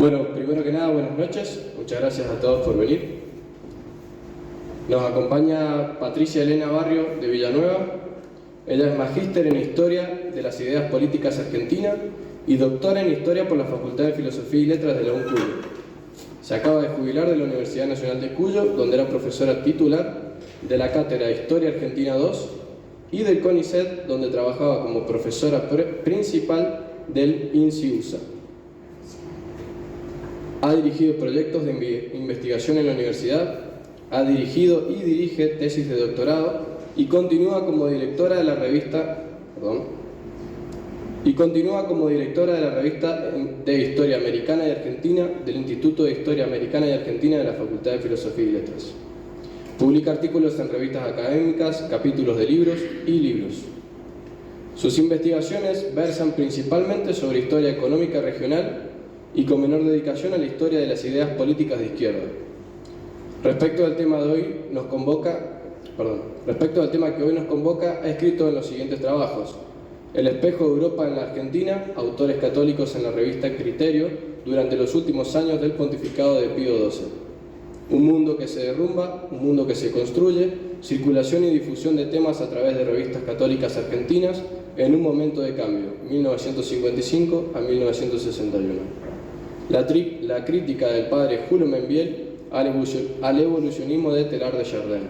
Bueno, primero que nada, buenas noches. Muchas gracias a todos por venir. Nos acompaña Patricia Elena Barrio de Villanueva. Ella es magíster en Historia de las Ideas Políticas Argentinas y doctora en Historia por la Facultad de Filosofía y Letras de la UNCUYO. Se acaba de jubilar de la Universidad Nacional de Cuyo, donde era profesora titular de la Cátedra de Historia Argentina II y del CONICET, donde trabajaba como profesora principal del INSI-USA. Ha dirigido proyectos de investigación en la universidad, ha dirigido y dirige tesis de doctorado y continúa como directora de la revista, de Historia Americana y Argentina del Instituto de Historia Americana y Argentina de la Facultad de Filosofía y Letras. Publica artículos en revistas académicas, capítulos de libros y libros. Sus investigaciones versan principalmente sobre historia económica regional y con menor dedicación a la historia de las ideas políticas de izquierda. Respecto al tema que hoy nos convoca, ha escrito en los siguientes trabajos: El espejo de Europa en la Argentina, autores católicos en la revista Criterio, durante los últimos años del pontificado de Pío XII. Un mundo que se derrumba, un mundo que se construye, circulación y difusión de temas a través de revistas católicas argentinas en un momento de cambio, 1955 a 1961. La crítica del padre Julio Membiel al evolucionismo de Teilhard de Chardin.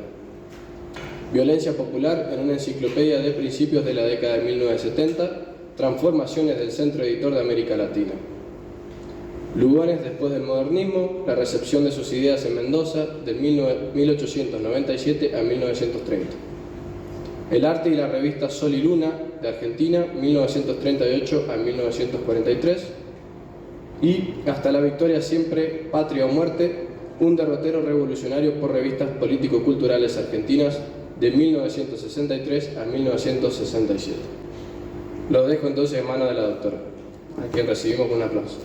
Violencia popular en una enciclopedia de principios de la década de 1970, transformaciones del Centro Editor de América Latina. Lugones después del modernismo, la recepción de sus ideas en Mendoza, del 1897 a 1930. El arte y la revista Sol y Luna, de Argentina, 1938 a 1943. Y Hasta la victoria siempre, Patria o Muerte, un derrotero revolucionario por revistas político-culturales argentinas, de 1963 a 1967. Los dejo entonces en manos de la doctora, a quien recibimos con un aplauso.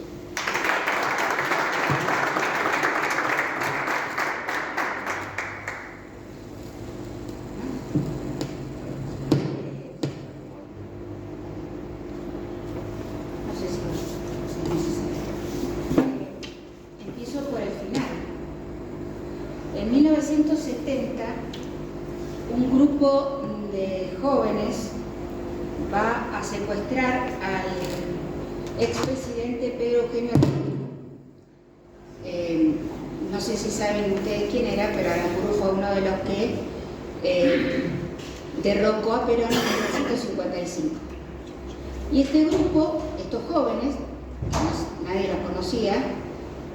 Empiezo por el final. En 1970, un grupo de jóvenes va a secuestrar al expresidente Pedro Eugenio Aramburu. No sé si saben ustedes quién era, pero Aramburu fue uno de los que derrocó a Perón en 1955. Y este grupo, estos jóvenes, nadie los conocía,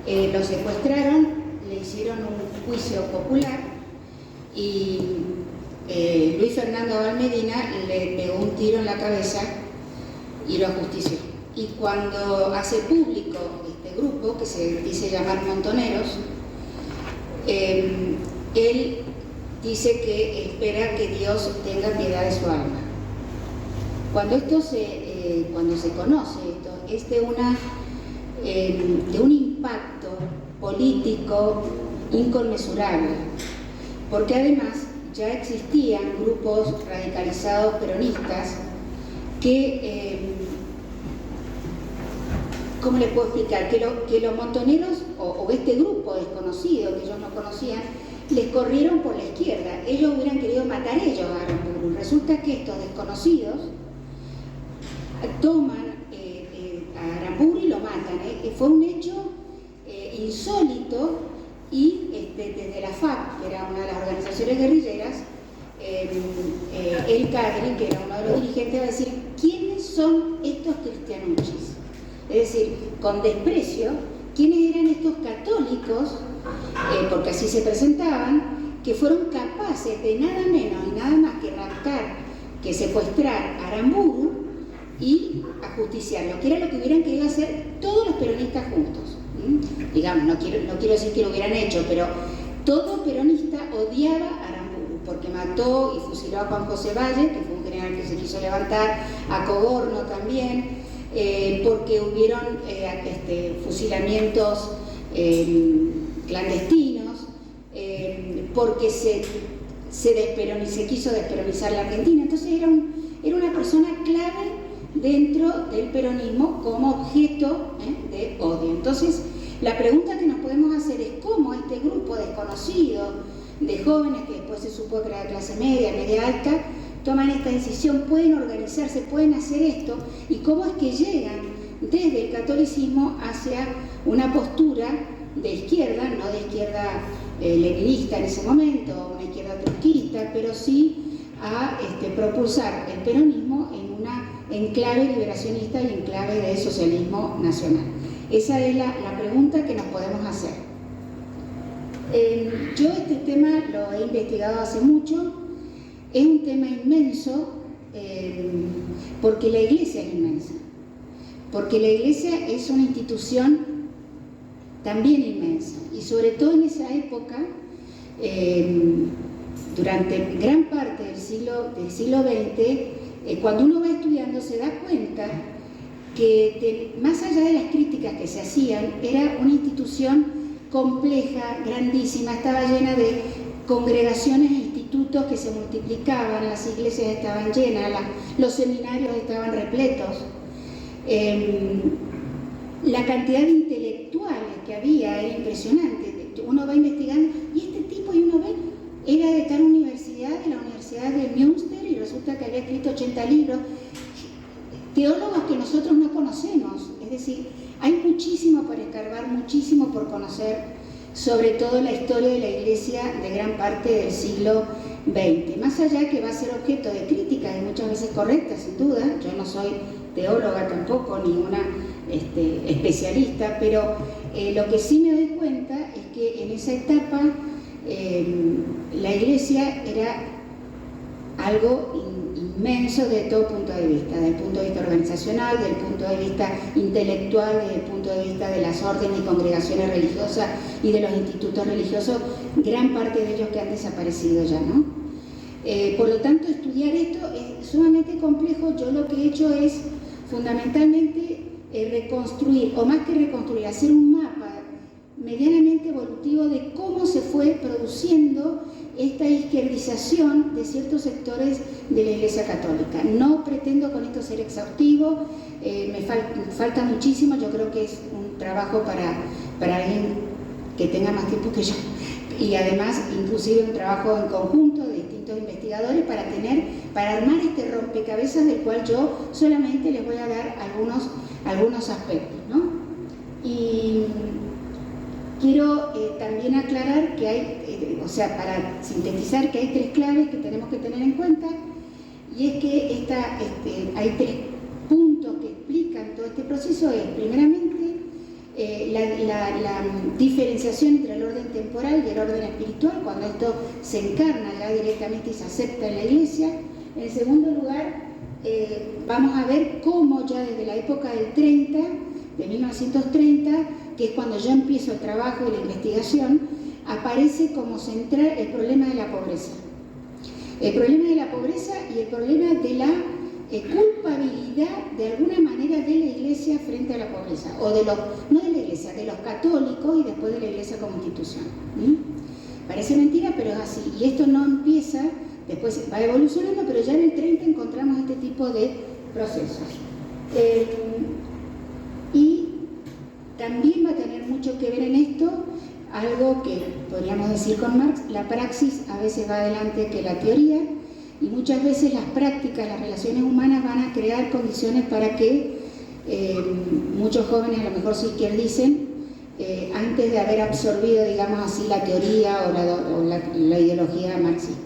los secuestraron, le hicieron un juicio popular y Luis Fernando Valmedina le pegó un tiro en la cabeza y lo ajustició. Y cuando hace público este grupo, que se dice llamar Montoneros, él dice que espera que Dios tenga piedad de su alma. Cuando se conoce esto, es de un impacto político inconmensurable, porque además ya existían grupos radicalizados peronistas que, ¿cómo les puedo explicar? Que los montoneros, o este grupo desconocido que ellos no conocían, les corrieron por la izquierda. Ellos hubieran querido matar ellos a Aramburu. Resulta que estos desconocidos toman a Aramburu y lo matan. Fue un hecho insólito. Y desde la FAC, que era una de las organizaciones guerrilleras, el Cadri, que era uno de los dirigentes, va a decir: ¿quiénes son estos cristianuchis? Es decir, con desprecio, ¿quiénes eran estos católicos? Porque así se presentaban, que fueron capaces de nada menos y nada más que raptar, que secuestrar a Aramburu y ajusticiarlo, que era lo que hubieran querido hacer todos los peronistas juntos. Digamos, no quiero decir que lo hubieran hecho, pero todo peronista odiaba a Aramburu porque mató y fusiló a Juan José Valle, que fue un general que se quiso levantar, a Cogorno también, porque hubieron fusilamientos clandestinos, porque se quiso desperonizar la Argentina. Entonces era una persona clave dentro del peronismo como objeto de odio. Entonces, La pregunta que nos podemos hacer es cómo este grupo desconocido de jóvenes, que después se supo que era de clase media, media alta, toman esta decisión, pueden organizarse, pueden hacer esto, y cómo es que llegan desde el catolicismo hacia una postura de izquierda, no de izquierda leninista en ese momento, una izquierda trotskista, pero sí a propulsar el peronismo en una enclave liberacionista y enclave de socialismo nacional. Esa es la pregunta que nos podemos hacer. Yo este tema lo he investigado hace mucho, es un tema inmenso porque la Iglesia es inmensa, porque la Iglesia es una institución también inmensa, y sobre todo en esa época, durante gran parte del siglo XX, cuando uno va estudiando se da cuenta que más allá de las críticas que se hacían, era una institución compleja, grandísima, estaba llena de congregaciones e institutos que se multiplicaban, las iglesias estaban llenas, los seminarios estaban repletos. La cantidad de intelectuales que había era impresionante. Uno va investigando, y este tipo, y uno ve, era de tal universidad, de la Universidad de Münster, y resulta que había escrito 80 libros, teólogos que nosotros no conocemos. Es decir, hay muchísimo por escarbar, muchísimo por conocer, sobre todo la historia de la Iglesia de gran parte del siglo XX. Más allá que va a ser objeto de críticas y muchas veces correctas, sin duda, yo no soy teóloga tampoco, ni una especialista, pero lo que sí me doy cuenta es que en esa etapa la Iglesia era algo inmenso desde todo punto de vista, desde el punto de vista organizacional, desde el punto de vista intelectual, desde el punto de vista de las órdenes y congregaciones religiosas y de los institutos religiosos, gran parte de ellos que han desaparecido ya, ¿no? Por lo tanto, estudiar esto es sumamente complejo. Yo lo que he hecho es fundamentalmente reconstruir, o más que reconstruir, hacer un mapa medianamente evolutivo de cómo se fue produciendo esta izquierdización de ciertos sectores de la Iglesia Católica. No pretendo con esto ser exhaustivo, me falta muchísimo, yo creo que es un trabajo para alguien que tenga más tiempo que yo, y además inclusive un trabajo en conjunto de distintos investigadores para armar este rompecabezas del cual yo solamente les voy a dar algunos aspectos, ¿no? Y quiero también aclarar que hay, para sintetizar, que hay tres claves que tenemos que tener en cuenta, y es que hay tres puntos que explican todo este proceso. Es, primeramente, la diferenciación entre el orden temporal y el orden espiritual, cuando esto se encarna ya directamente y se acepta en la Iglesia. En segundo lugar, vamos a ver cómo ya desde la época del 30, de 1930, que es cuando yo empiezo el trabajo y la investigación, aparece como central el problema de la pobreza. El problema de la pobreza y el problema de la culpabilidad, de alguna manera, de la Iglesia frente a la pobreza, o no de la Iglesia, de los católicos y después de la Iglesia como institución. Parece mentira, pero es así. Y esto no empieza, después va evolucionando, pero ya en el 30 encontramos este tipo de procesos. Y también va a tener mucho que ver en esto algo que podríamos decir con Marx: la praxis a veces va adelante que la teoría, y muchas veces las prácticas, las relaciones humanas van a crear condiciones para que muchos jóvenes a lo mejor se izquierdicen antes de haber absorbido, digamos así, la teoría o la ideología marxista.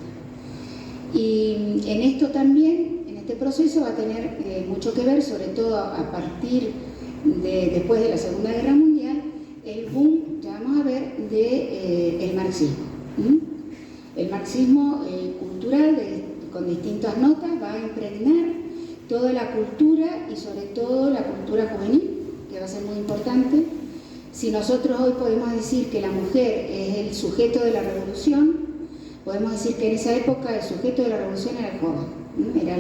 Y en esto también, en este proceso, va a tener mucho que ver, sobre todo a partir después de la Segunda Guerra Mundial, el boom, ya vamos a ver, del marxismo. El marxismo cultural, con distintas notas, va a impregnar toda la cultura, y sobre todo la cultura juvenil, que va a ser muy importante. Si nosotros hoy podemos decir que la mujer es el sujeto de la revolución, podemos decir que en esa época el sujeto de la revolución era el joven, era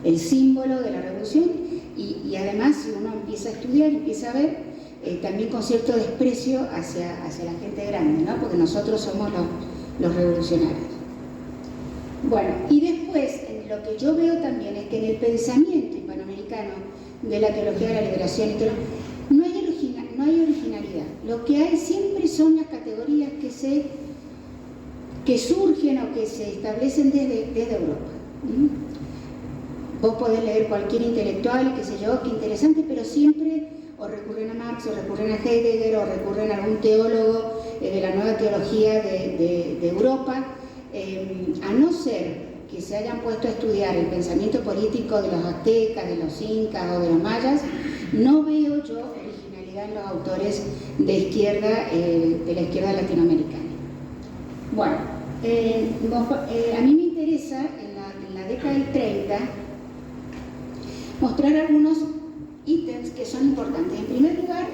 el símbolo de la revolución. Y además, si uno empieza a estudiar, empieza a ver, también con cierto desprecio hacia la gente grande, ¿no? Porque nosotros somos los revolucionarios. Bueno, y después, lo que yo veo también es que en el pensamiento hispanoamericano de la teología de la liberación y todo, no hay originalidad. originalidad. Lo que hay siempre son las categorías que surgen o que se establecen desde Europa. Vos podés leer cualquier intelectual, qué sé yo, qué interesante, pero siempre o recurren a Marx, o recurren a Heidegger, o recurren a algún teólogo de la nueva teología de Europa, a no ser que se hayan puesto a estudiar el pensamiento político de los aztecas, de los incas o de los mayas, no veo yo originalidad en los autores de la izquierda latinoamericana. Bueno, a mí me interesa en la década del 30 mostrar algunos ítems que son importantes. En primer lugar,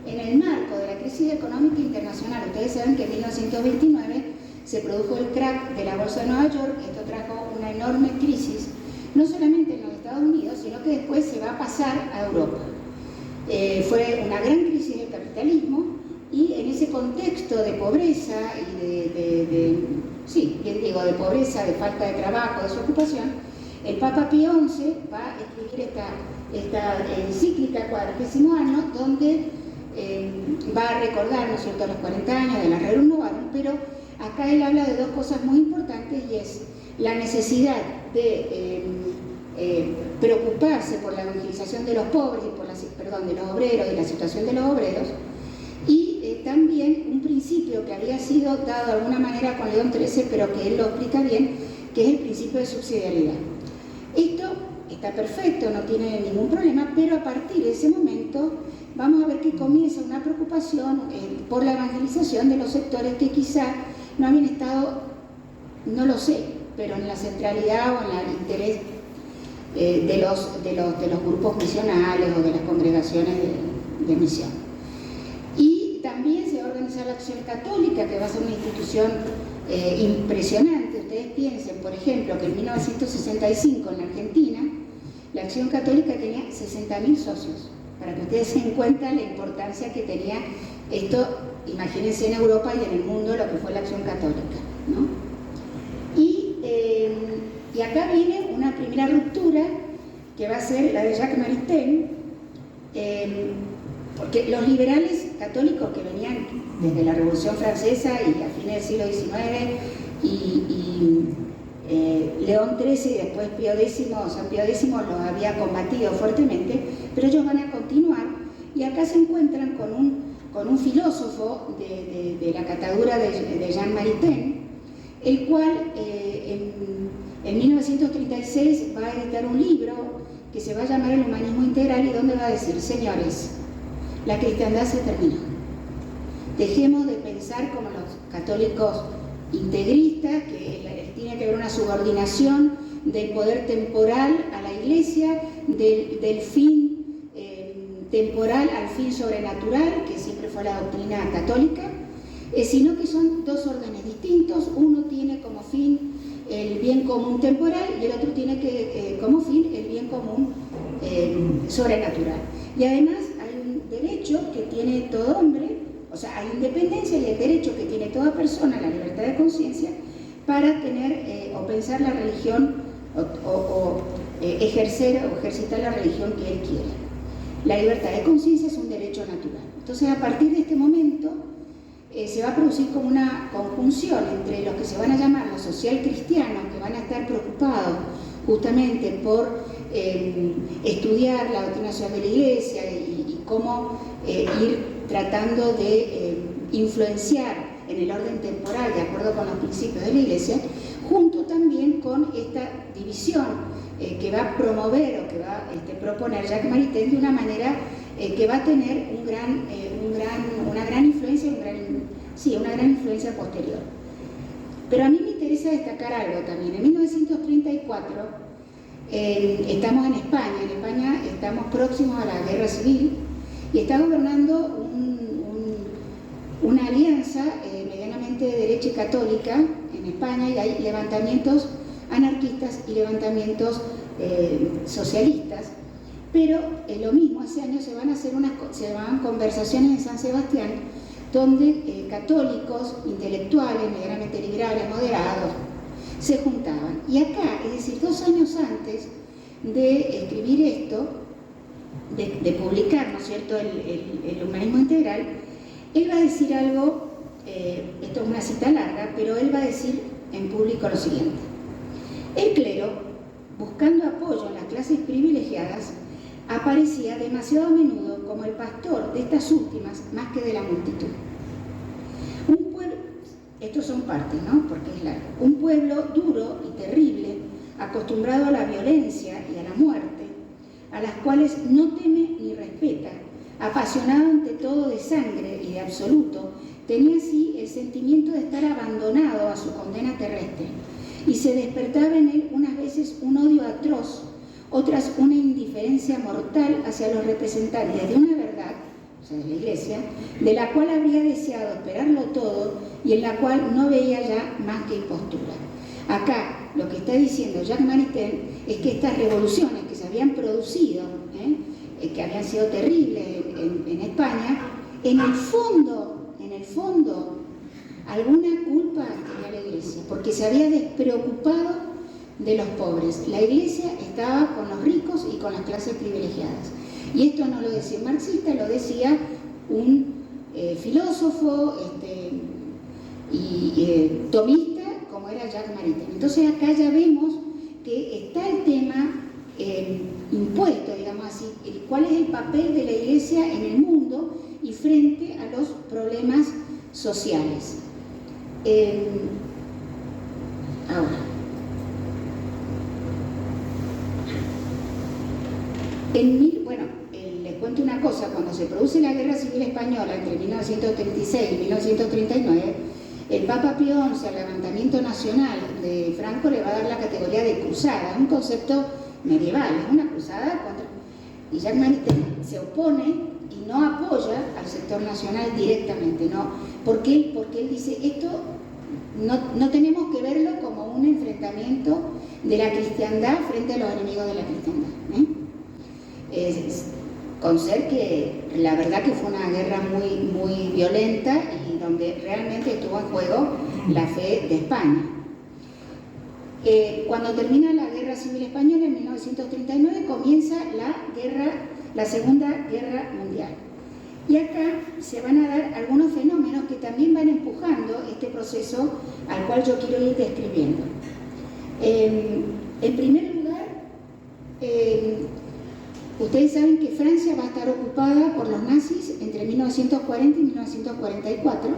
en el marco de la crisis económica internacional, ustedes saben que en 1929 se produjo el crack de la Bolsa de Nueva York. Esto trajo una enorme crisis, no solamente en los Estados Unidos, sino que después se va a pasar a Europa. Fue una gran crisis del capitalismo, y en ese contexto de pobreza y de pobreza, de falta de trabajo, de su ocupación, el Papa Pío XI va a escribir esta encíclica 40º año, donde va a recordar, ¿no es cierto?, los 40 años de la Rerum Novarum, pero acá él habla de dos cosas muy importantes, y es la necesidad de preocuparse por la evangelización de los pobres, de los obreros y la situación de los obreros, y también un principio que había sido dado de alguna manera con León XIII, pero que él lo explica bien, que es el principio de subsidiariedad. Esto está perfecto, no tiene ningún problema, pero a partir de ese momento vamos a ver que comienza una preocupación por la evangelización de los sectores que quizá no habían estado, no lo sé, pero en la centralidad o en el interés de los grupos misionales o de las congregaciones de misión. Y también se va a organizar la Acción Católica, que va a ser una institución impresionante. Ustedes piensen, por ejemplo, que en 1965 en Argentina la Acción Católica tenía 60.000 socios, para que ustedes se den cuenta la importancia que tenía esto. Imagínense en Europa y en el mundo lo que fue la Acción Católica, ¿no? Y acá viene una primera ruptura, que va a ser la de Jacques Maritain, porque los liberales católicos que venían desde la Revolución Francesa y a fines del siglo XIX, León XIII y después San Pío X los había combatido fuertemente, pero ellos van a continuar, y acá se encuentran con un filósofo de la catadura de Jean Maritain, el cual en 1936 va a editar un libro que se va a llamar El Humanismo Integral, y donde va a decir: señores, la cristiandad se terminó. Dejemos de pensar como los católicos integristas, que tiene que haber una subordinación del poder temporal a la Iglesia, del fin temporal al fin sobrenatural, que siempre fue la doctrina católica, sino que son dos órdenes distintos. Uno tiene como fin el bien común temporal y el otro tiene como fin el bien común sobrenatural. Y además hay un derecho que tiene todo hombre, o sea, hay independencia y el derecho que tiene toda persona, la libertad de conciencia, para tener o pensar la religión o ejercer o ejercitar la religión que él quiere. La libertad de conciencia es un derecho natural. Entonces, a partir de este momento se va a producir como una conjunción entre los que se van a llamar los social cristianos, que van a estar preocupados justamente por estudiar la doctrina social de la Iglesia y cómo ir tratando de influenciar en el orden temporal de acuerdo con los principios de la Iglesia, junto también con esta división que va a promover o que va a proponer Jacques Maritain de una manera que va a tener una gran influencia, una gran influencia posterior. Pero a mí me interesa destacar algo también. En 1934 estamos en España. En España estamos próximos a la guerra civil y está gobernando una alianza medianamente de derecha y católica en España, y hay levantamientos anarquistas y levantamientos socialistas. Pero lo mismo, hace años se van conversaciones en San Sebastián, donde católicos, intelectuales, medianamente liberales, moderados, se juntaban. Y acá, es decir, 2 años antes de escribir esto, de publicar, ¿no es cierto?, el humanismo integral, Él va a decir algo, esto es una cita larga, pero él va a decir en público lo siguiente: el clero, buscando apoyo en las clases privilegiadas, aparecía demasiado a menudo como el pastor de estas últimas más que de la multitud. Un pueblo, estos son partes, ¿no? Porque es largo. Un pueblo duro y terrible, acostumbrado a la violencia y a la muerte, a las cuales no teme ni respeta, apasionado ante todo de sangre y de absoluto, tenía así el sentimiento de estar abandonado a su condena terrestre, y se despertaba en él unas veces un odio atroz, otras una indiferencia mortal hacia los representantes de una verdad, o sea, de la Iglesia, de la cual habría deseado esperarlo todo y en la cual no veía ya más que impostura. Acá lo que está diciendo Jacques Maritain es que estas revoluciones que se habían producido, que habían sido terribles en España, en el fondo, alguna culpa tenía la Iglesia, porque se había despreocupado de los pobres. La Iglesia estaba con los ricos y con las clases privilegiadas. Y esto no lo decía un marxista, lo decía un filósofo tomista como era Jacques Maritain. Entonces acá ya vemos que está el tema impuesto, digamos así, cuál es el papel de la Iglesia en el mundo y frente a los problemas sociales. Ahora, les cuento una cosa: cuando se produce la Guerra Civil Española entre 1936 y 1939, el Papa Pío XI al levantamiento nacional de Franco le va a dar la categoría de cruzada, un concepto medieval, es una cruzada contra... Y Jacques Maritain se opone y no apoya al sector nacional directamente, ¿no? Porque él dice, esto no tenemos que verlo como un enfrentamiento de la cristiandad frente a los enemigos de la cristiandad, con ser que la verdad que fue una guerra muy violenta y donde realmente estuvo en juego la fe de España. Cuando termina la Guerra Civil Española en 1939 comienza la Segunda Guerra Mundial. Y acá se van a dar algunos fenómenos que también van empujando este proceso al cual yo quiero ir describiendo. En primer lugar, ustedes saben que Francia va a estar ocupada por los nazis entre 1940 y 1944.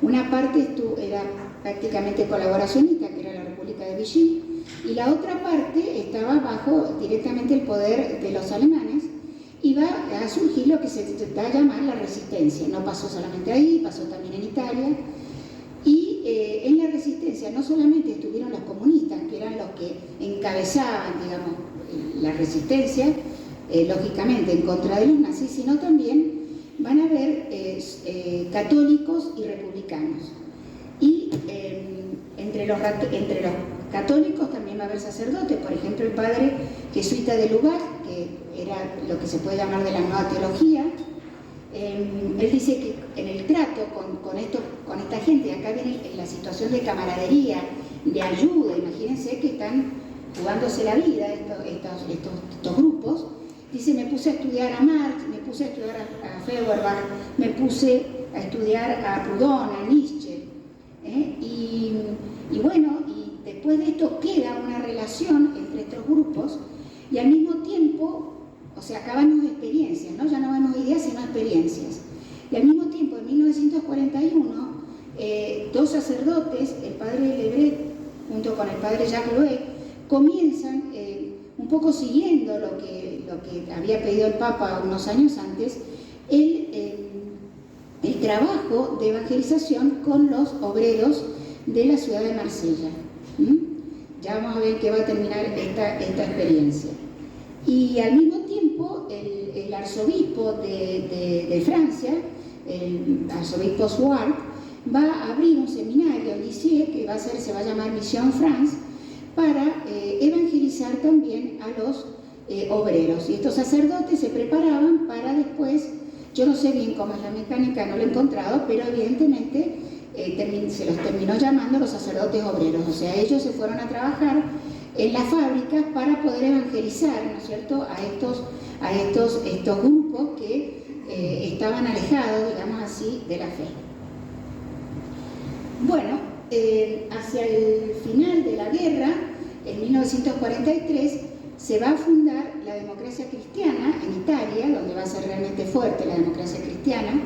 Una parte era prácticamente colaboracionista, que era la República de Vichy, y la otra parte estaba bajo directamente el poder de los alemanes, y va a surgir lo que se da a llamar la resistencia. No pasó solamente ahí, pasó también en Italia, y en la resistencia no solamente estuvieron los comunistas, que eran los que encabezaban, digamos, la resistencia, lógicamente en contra de los nazis, sino también van a haber católicos y republicanos. Y entre los católicos también va a haber sacerdotes, por ejemplo el padre jesuita de Lubac, que era lo que se puede llamar de la nueva teología. Él dice que en el trato con esta gente, acá viene la situación de camaradería, de ayuda, imagínense que están jugándose la vida estos grupos. Dice, me puse a estudiar a Marx, me puse a estudiar a Feuerbach, me puse a estudiar a Proudhon, a Nietzsche. Y bueno, y después de esto queda una relación entre estos grupos y al mismo tiempo, o sea, acá vemos experiencias, ¿no? Ya no vemos ideas sino experiencias. Y al mismo tiempo, en 1941, dos sacerdotes, el padre Lebret junto con el padre Jacques Loeck, comienzan, un poco siguiendo lo que había pedido el Papa unos años antes, el trabajo de evangelización con los obreros de la ciudad de Marsella. Ya vamos a ver qué va a terminar esta experiencia. Y al mismo tiempo, el arzobispo de Francia, el arzobispo Suard, va a abrir un seminario en Lisieux que se va a llamar Mission France, para evangelizar también a los obreros. Y estos sacerdotes se preparaban para después, yo no sé bien cómo es la mecánica, no lo he encontrado, pero evidentemente se los terminó llamando los sacerdotes obreros. O sea, ellos se fueron a trabajar en las fábricas para poder evangelizar, ¿no es cierto?, a estos grupos que estaban alejados, digamos así, de la fe. Bueno, hacia el final de la guerra, en 1943, se va a fundar la democracia cristiana en Italia, donde va a ser realmente fuerte la democracia cristiana,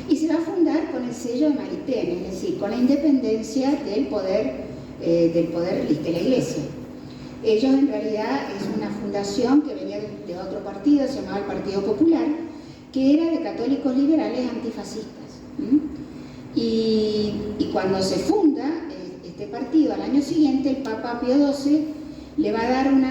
y se va a fundar con el sello de Maritene, es decir, con la independencia del poder de la Iglesia. Ellos en realidad es una fundación que venía de otro partido, se llamaba el Partido Popular, que era de católicos liberales antifascistas. Y cuando se funda este partido al año siguiente, el Papa Pío XII le va a dar un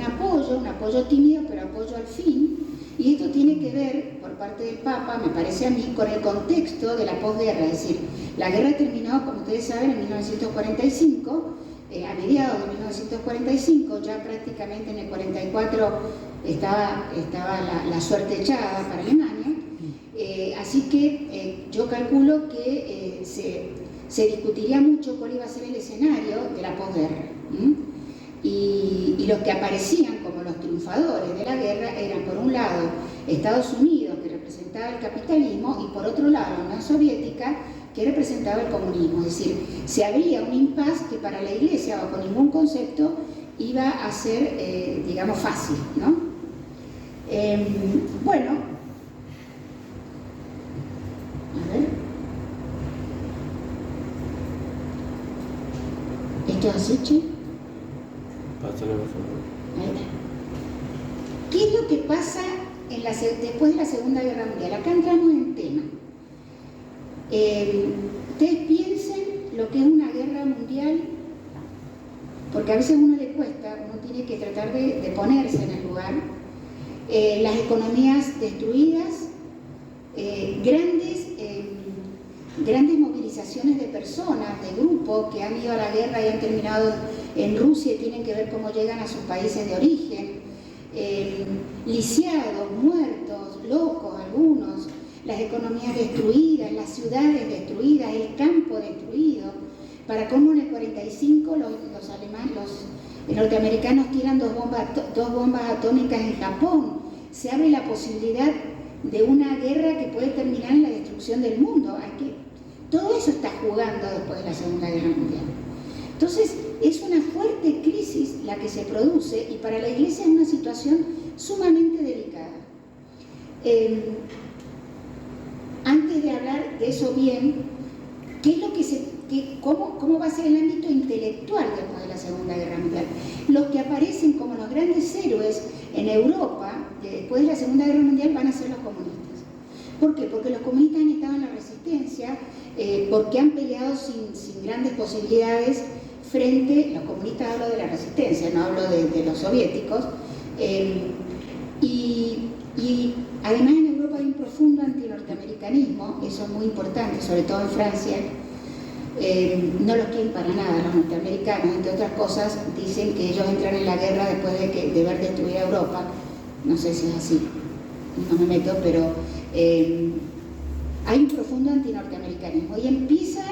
apoyo tímido, pero apoyo al fin, y esto tiene que ver, por parte del Papa, me parece a mí, con el contexto de la posguerra, es decir, la guerra terminó, como ustedes saben, en 1945, a mediados de 1945, ya prácticamente en el 44 estaba la suerte echada para Alemania, así que yo calculo que se discutiría mucho cuál iba a ser el escenario de la posguerra. Y los que aparecían como los triunfadores de la guerra eran, por un lado, Estados Unidos, que representaba el capitalismo, y por otro lado, la Unión Soviética, que representaba el comunismo. Es decir, se abría un impasse que para la Iglesia, bajo ningún concepto, iba a ser, digamos, fácil, ¿no? Bueno, a ver. ¿Esto es así, che? ¿Qué es lo que pasa después de la Segunda Guerra Mundial? Acá entramos en tema. Ustedes piensen lo que es una guerra mundial, porque a veces a uno le cuesta, uno tiene que tratar de ponerse en el lugar. Las economías destruidas, grandes movilizaciones de personas, de grupos que han ido a la guerra y han terminado en Rusia y tienen que ver cómo llegan a sus países de origen, lisiados, muertos, locos algunos, las economías destruidas, las ciudades destruidas, el campo destruido. Para cómo en el 45 los norteamericanos tiran dos bombas atómicas en Japón, se abre la posibilidad de una guerra que puede terminar en la destrucción del mundo. Todo eso está jugando después de la Segunda Guerra Mundial. Entonces, es una fuerte crisis la que se produce y para la Iglesia es una situación sumamente delicada. Antes de hablar de eso bien, ¿cómo va a ser el ámbito intelectual después de la Segunda Guerra Mundial? Los que aparecen como los grandes héroes en Europa después de la Segunda Guerra Mundial van a ser los comunistas. ¿Por qué? Porque los comunistas han estado en la resistencia, porque han peleado sin grandes posibilidades los comunistas, hablo de la resistencia, no hablo de los soviéticos, y además en Europa hay un profundo antinorteamericanismo, eso es muy importante, sobre todo en Francia. No los quieren para nada los norteamericanos, entre otras cosas dicen que ellos entran en la guerra después de ver destruir a Europa. No sé si es así, no me meto, pero hay un profundo antinorteamericanismo y empieza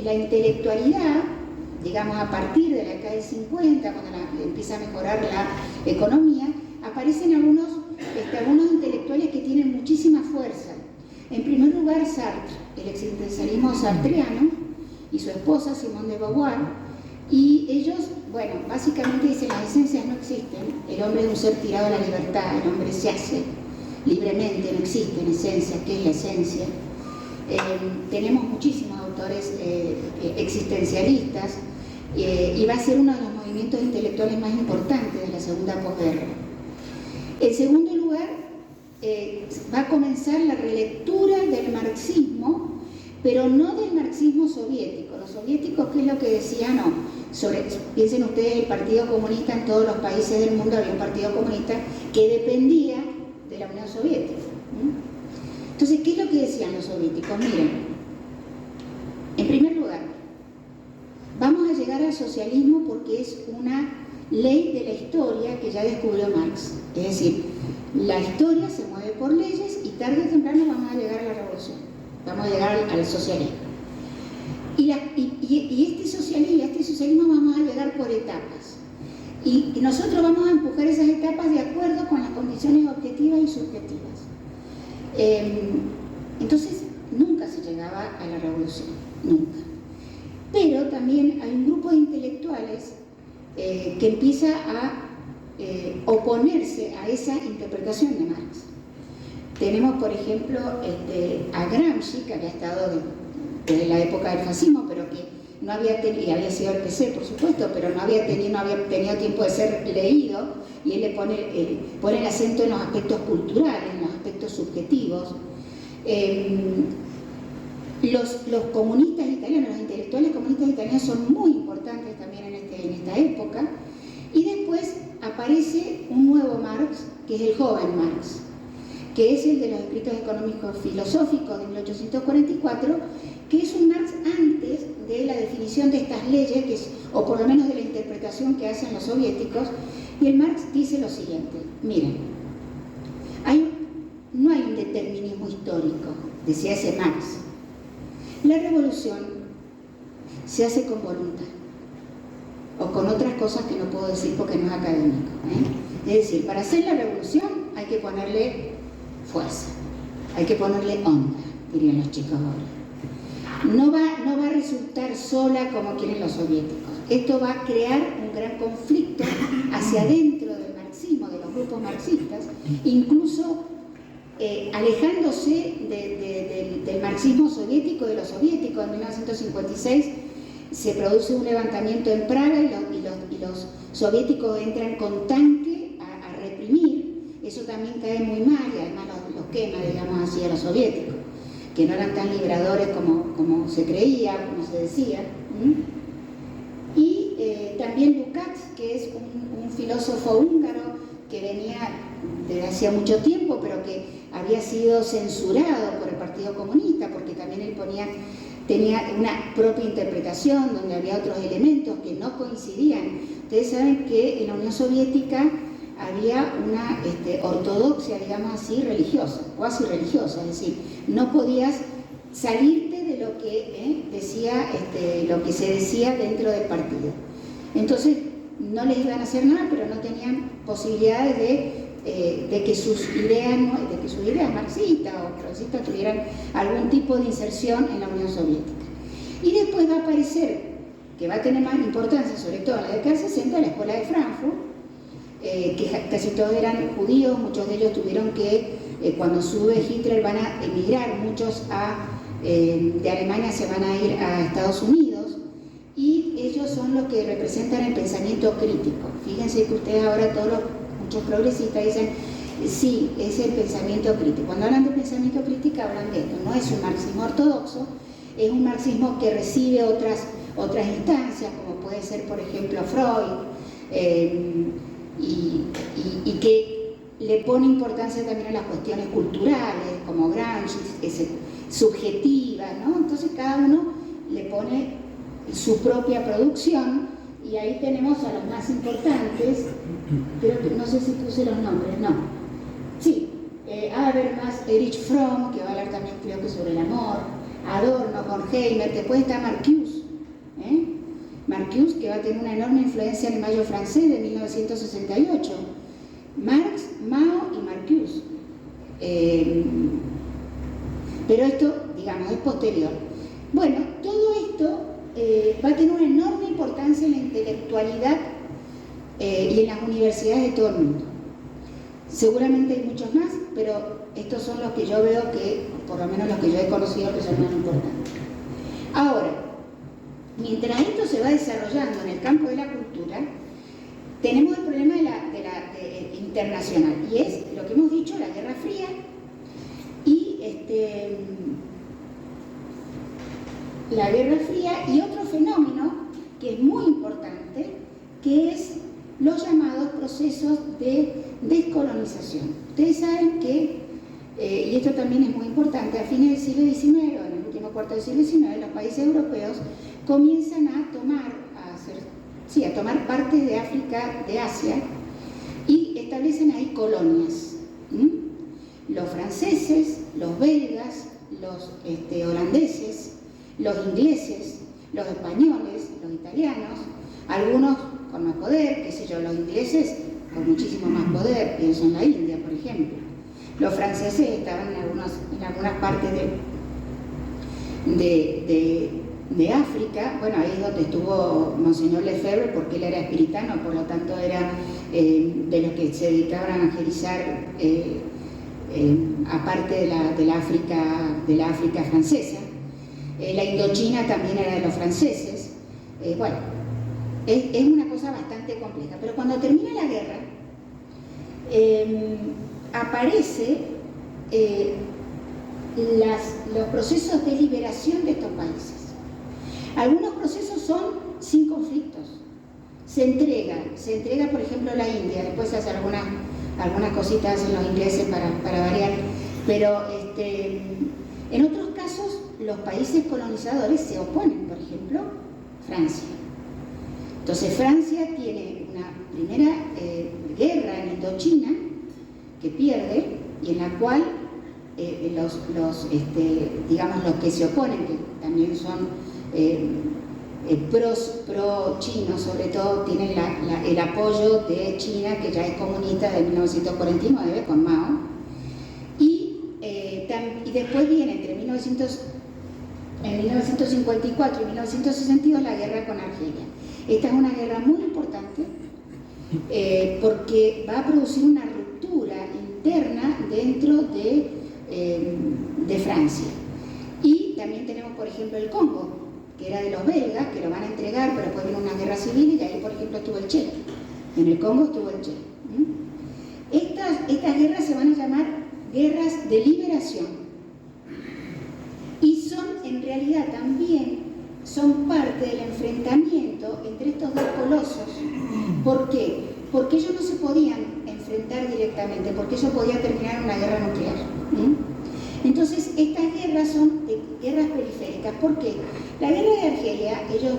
la intelectualidad, digamos a partir de la década del 50, cuando empieza a mejorar la economía, aparecen algunos intelectuales que tienen muchísima fuerza. En primer lugar, Sartre, el existencialismo sartreano, y su esposa Simone de Beauvoir, y ellos, bueno, básicamente dicen las esencias no existen, el hombre es un ser tirado a la libertad, el hombre se hace libremente, no existen esencias. ¿Qué es la esencia? Tenemos muchísimos autores existencialistas y va a ser uno de los movimientos intelectuales más importantes de la segunda posguerra. En segundo lugar, va a comenzar la relectura del marxismo, pero no del marxismo soviético. Los soviéticos, ¿qué es lo que decían? Piensen ustedes, el Partido Comunista en todos los países del mundo había un Partido Comunista que dependía de la Unión Soviética. Entonces, ¿qué es lo que decían los soviéticos? Miren, en primer lugar, vamos a llegar al socialismo porque es una ley de la historia que ya descubrió Marx. Es decir, la historia se mueve por leyes y tarde o temprano vamos a llegar a la revolución, vamos a llegar al socialismo. Y este socialismo vamos a llegar por etapas. Y nosotros vamos a empujar esas etapas de acuerdo con las condiciones objetivas y subjetivas. Entonces, nunca se llegaba a la revolución, nunca. Pero también hay un grupo de intelectuales que empieza a oponerse a esa interpretación de Marx. Tenemos, por ejemplo, a Gramsci, que había estado desde la época del fascismo, pero que no había tenido, y había sido el PC, por supuesto, pero no había tenido tiempo de ser leído, y él le pone el acento en los aspectos culturales, en los aspectos subjetivos. Los comunistas italianos, los intelectuales comunistas italianos son muy importantes también en esta época, y después aparece un nuevo Marx, que es el joven Marx, que es el de los escritos económicos filosóficos de 1844, que es un Marx antes de la definición de estas leyes, o por lo menos de la interpretación que hacen los soviéticos, y el Marx dice lo siguiente: miren, no hay un determinismo histórico, decía ese Marx. La revolución se hace con voluntad, o con otras cosas que no puedo decir porque no es académico, Es decir, para hacer la revolución hay que ponerle fuerza, hay que ponerle onda, dirían los chicos ahora. No va a resultar sola como quieren los soviéticos. Esto va a crear un gran conflicto hacia adentro del marxismo, de los grupos marxistas, incluso alejándose del marxismo soviético, de los soviéticos. En 1956 se produce un levantamiento en Praga y los soviéticos entran con tanque a reprimir. Eso también cae muy mal, y además los quema, digamos así, a los soviéticos, que no eran tan liberadores como se creía, como se decía. Y también Lukács, que es un filósofo húngaro que venía desde hacía mucho tiempo, pero que había sido censurado por el Partido Comunista, porque también él tenía una propia interpretación donde había otros elementos que no coincidían. Ustedes saben que en la Unión Soviética había una ortodoxia, digamos así, religiosa, cuasi religiosa, es decir, no podías salirte de lo que decía, lo que se decía dentro del partido. Entonces no les iban a hacer nada, pero no tenían posibilidades de que sus ideas marxistas o progresistas tuvieran algún tipo de inserción en la Unión Soviética. Y después va a aparecer, que va a tener más importancia, sobre todo en la década del 60, la Escuela de Frankfurt, que casi todos eran judíos. Muchos de ellos tuvieron que, cuando sube Hitler, van a emigrar, muchos de Alemania se van a ir a Estados Unidos, y ellos son los que representan el pensamiento crítico. Fíjense que ustedes ahora, muchos progresistas dicen, sí, es el pensamiento crítico. Cuando hablan de pensamiento crítico hablan de esto, no es un marxismo ortodoxo, es un marxismo que recibe otras instancias, como puede ser, por ejemplo, Freud, y que le pone importancia también a las cuestiones culturales, como Gramsci, subjetivas, ¿no? Entonces cada uno le pone su propia producción, y ahí tenemos a los más importantes. Creo que no sé si puse los nombres, no. Sí, Habermas, Erich Fromm, que va a hablar también, creo que, sobre el amor, Adorno, Horkheimer, después está Marcuse, Marcuse, que va a tener una enorme influencia en el Mayo francés de 1968. Marx, Mao y Marcuse. Pero esto, digamos, es posterior. Bueno, todo esto va a tener una enorme importancia en la intelectualidad y en las universidades de todo el mundo. Seguramente hay muchos más, pero estos son los que yo veo que, por lo menos los que yo he conocido, que son más importantes. Ahora, mientras esto se va desarrollando en el campo de la cultura, tenemos el problema internacional, y es lo que hemos dicho, la Guerra Fría, y la Guerra Fría, y otro fenómeno que es muy importante, que es los llamados procesos de descolonización. Ustedes saben que, y esto también es muy importante, a fines del siglo XIX, o en el último cuarto del siglo XIX, los países europeos comienzan a tomar partes de África, de Asia, y establecen ahí colonias. Los franceses, los belgas, los holandeses, los ingleses, los españoles, los italianos, algunos con más poder, qué sé yo, los ingleses con muchísimo más poder, pienso en la India, por ejemplo. los franceses estaban en algunas partes de África. Bueno, ahí es donde estuvo Monseñor Lefebvre, porque él era espiritano, por lo tanto era de los que se dedicaban a evangelizar, aparte de la África francesa. La Indochina también era de los franceses. Bueno, es una cosa bastante compleja, pero cuando termina la guerra aparece los procesos de liberación de estos países. Algunos procesos son sin conflictos, se entrega por ejemplo la India, después hace algunas cositas en los ingleses para variar, pero en otros casos los países colonizadores se oponen, por ejemplo Francia. Entonces Francia tiene una primera guerra en Indochina que pierde, y en la cual digamos los que se oponen, que también son pro chinos sobre todo, tienen el apoyo de China, que ya es comunista, de 1949 con Mao, y después viene entre 1954 y 1962 la guerra con Argelia. Esta es una guerra muy importante porque va a producir una ruptura interna dentro de Francia. Y también tenemos, por ejemplo, el Congo, que era de los belgas, que lo van a entregar, pero después viene una guerra civil, y ahí, por ejemplo, estuvo el Che. En el Congo estuvo el Che. Estas guerras se van a llamar guerras de liberación. Y en realidad también son parte del enfrentamiento entre estos dos colosos. ¿Por qué? Porque ellos no se podían enfrentar directamente, porque eso podía terminar en una guerra nuclear. Entonces, estas guerras son guerras periféricas. ¿Por qué? La guerra de Argelia, ellos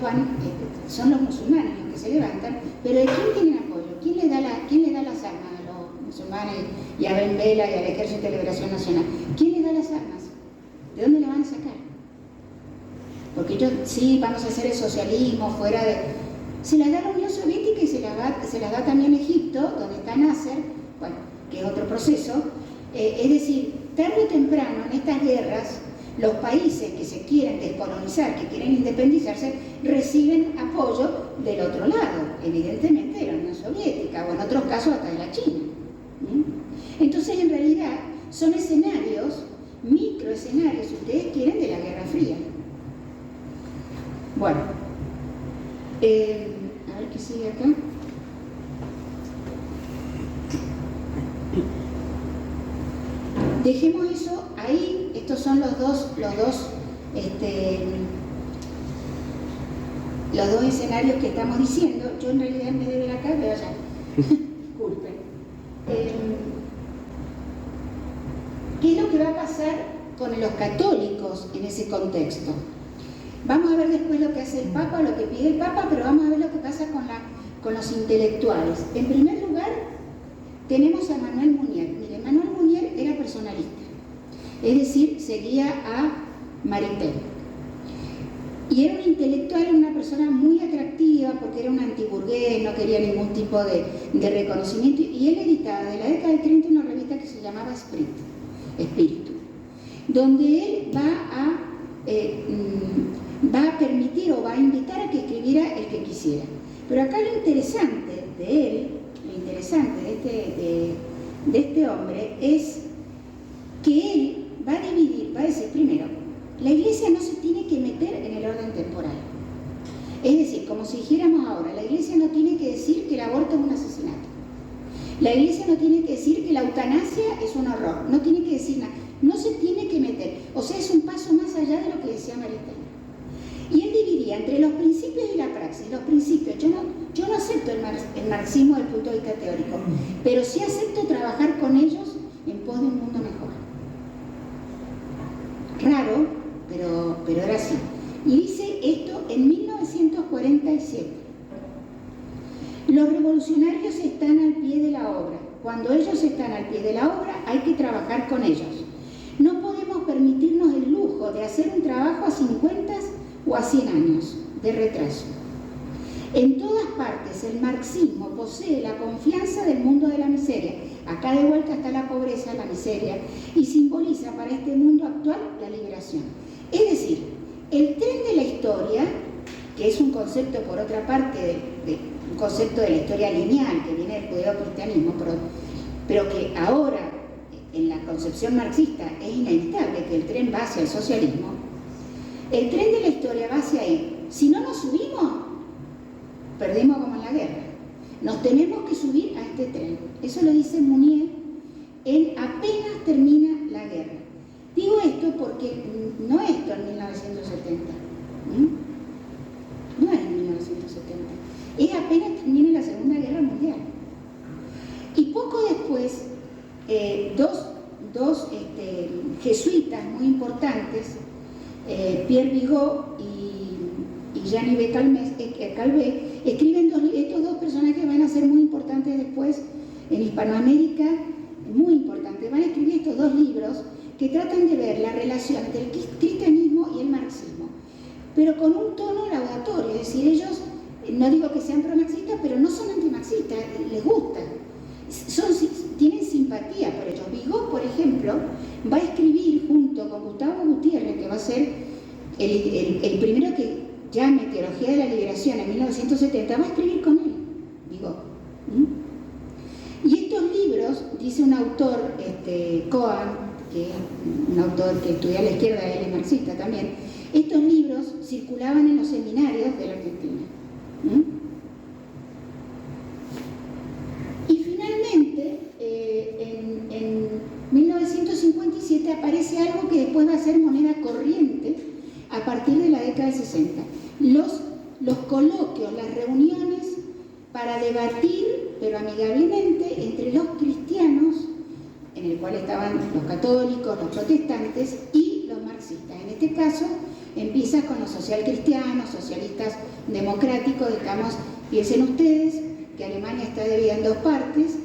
son los musulmanes los que se levantan, pero ¿de quién tienen apoyo? ¿Quién les da las armas a los musulmanes y a Ben Bella y al Ejército de Liberación Nacional? ¿Quién les da las armas? ¿De dónde las van a sacar? Porque ellos, sí, vamos a hacer el socialismo fuera de... Se las da la Unión Soviética y se las da también Egipto, donde está Nasser, bueno, que es otro proceso. Es decir, tarde o temprano en estas guerras, los países que se quieren descolonizar, que quieren independizarse, reciben apoyo del otro lado, evidentemente de la Unión Soviética, o en otros casos hasta de la China. Entonces, en realidad, son escenarios, microescenarios, si ustedes quieren, de la Guerra Fría. Bueno, a ver qué sigue acá. Dejemos eso ahí. Estos son los dos escenarios que estamos diciendo. Yo en realidad me debe acá, pero ya, disculpen. ¿Qué es lo que va a pasar con los católicos en ese contexto? Vamos a ver después lo que hace el Papa, lo que pide el Papa, pero vamos a ver lo que pasa con los intelectuales. En primer lugar, tenemos a Manuel Munier. Mire, Manuel Munier era personalista, es decir, seguía a Maritain. Y era un intelectual, una persona muy atractiva, porque era un antiburgués, no quería ningún tipo de reconocimiento, y él editaba de la década del 30 una revista que se llamaba Espíritu, donde él va a permitir o va a invitar a que escribiera el que quisiera. Pero acá lo interesante de él, lo interesante de este hombre, es que él va a dividir, va a decir, primero, la Iglesia no se tiene que meter en el orden temporal. Es decir, como si dijéramos ahora, la Iglesia no tiene que decir que el aborto es un asesinato. La Iglesia no tiene que decir que la eutanasia es un horror. No tiene que decir nada. No se tiene que meter. O sea, es un paso más allá de lo que decía Maritain. Y él dividía entre los principios y la praxis. Los principios, yo no acepto el marxismo desde el punto de vista teórico, pero sí acepto trabajar con ellos en pos de un mundo mejor. Raro, pero era así. Y dice esto en 1947. Los revolucionarios están al pie de la obra. Cuando ellos están al pie de la obra, hay que trabajar con ellos. No podemos permitirnos el lujo de hacer un trabajo a 50 o a 100 años de retraso. En todas partes el marxismo posee la confianza del mundo de la miseria. acá de vuelta está la pobreza, la miseria, y simboliza para este mundo actual la liberación. Es decir, el tren de la historia, que es un concepto por otra parte, un concepto de la historia lineal que viene del judeocristianismo, pero que ahora en la concepción marxista es inevitable que el tren va hacia el socialismo. El tren de la historia va hacia ahí. Si no nos subimos, perdimos como en la guerra. Nos tenemos que subir a este tren. Eso lo dice Mounier en apenas termina la guerra. Digo esto porque no esto en 1970. No es en 1970. Es apenas termina la Segunda Guerra Mundial. Y poco después, dos jesuitas muy importantes, Pierre Vigot y Jean-Yves Calvet, escriben estos dos personajes que van a ser muy importantes después en Hispanoamérica, muy importantes. Van a escribir estos dos libros que tratan de ver la relación entre el cristianismo y el marxismo, pero con un tono laudatorio, es decir, ellos, no digo que sean pro-marxistas, pero no son antimarxistas, les gusta, tienen simpatía por ellos. Vigot, por ejemplo, va a escribir junto con Gustavo Gutiérrez, que va a ser el primero que llame Teología de la Liberación en 1970, va a escribir con él, Vigot. Y estos libros, dice un autor, Cohen, que es un autor que estudia a la izquierda, él es marxista también, estos libros circulaban en los seminarios de la Argentina. Y finalmente, en 1957 aparece algo que después va a ser moneda corriente a partir de la década del 60. Los coloquios, las reuniones para debatir, pero amigablemente, entre los cristianos, en el cual estaban los católicos, los protestantes y los marxistas. En este caso, empieza con los socialcristianos, socialistas democráticos, piensen ustedes que Alemania está dividida en dos partes,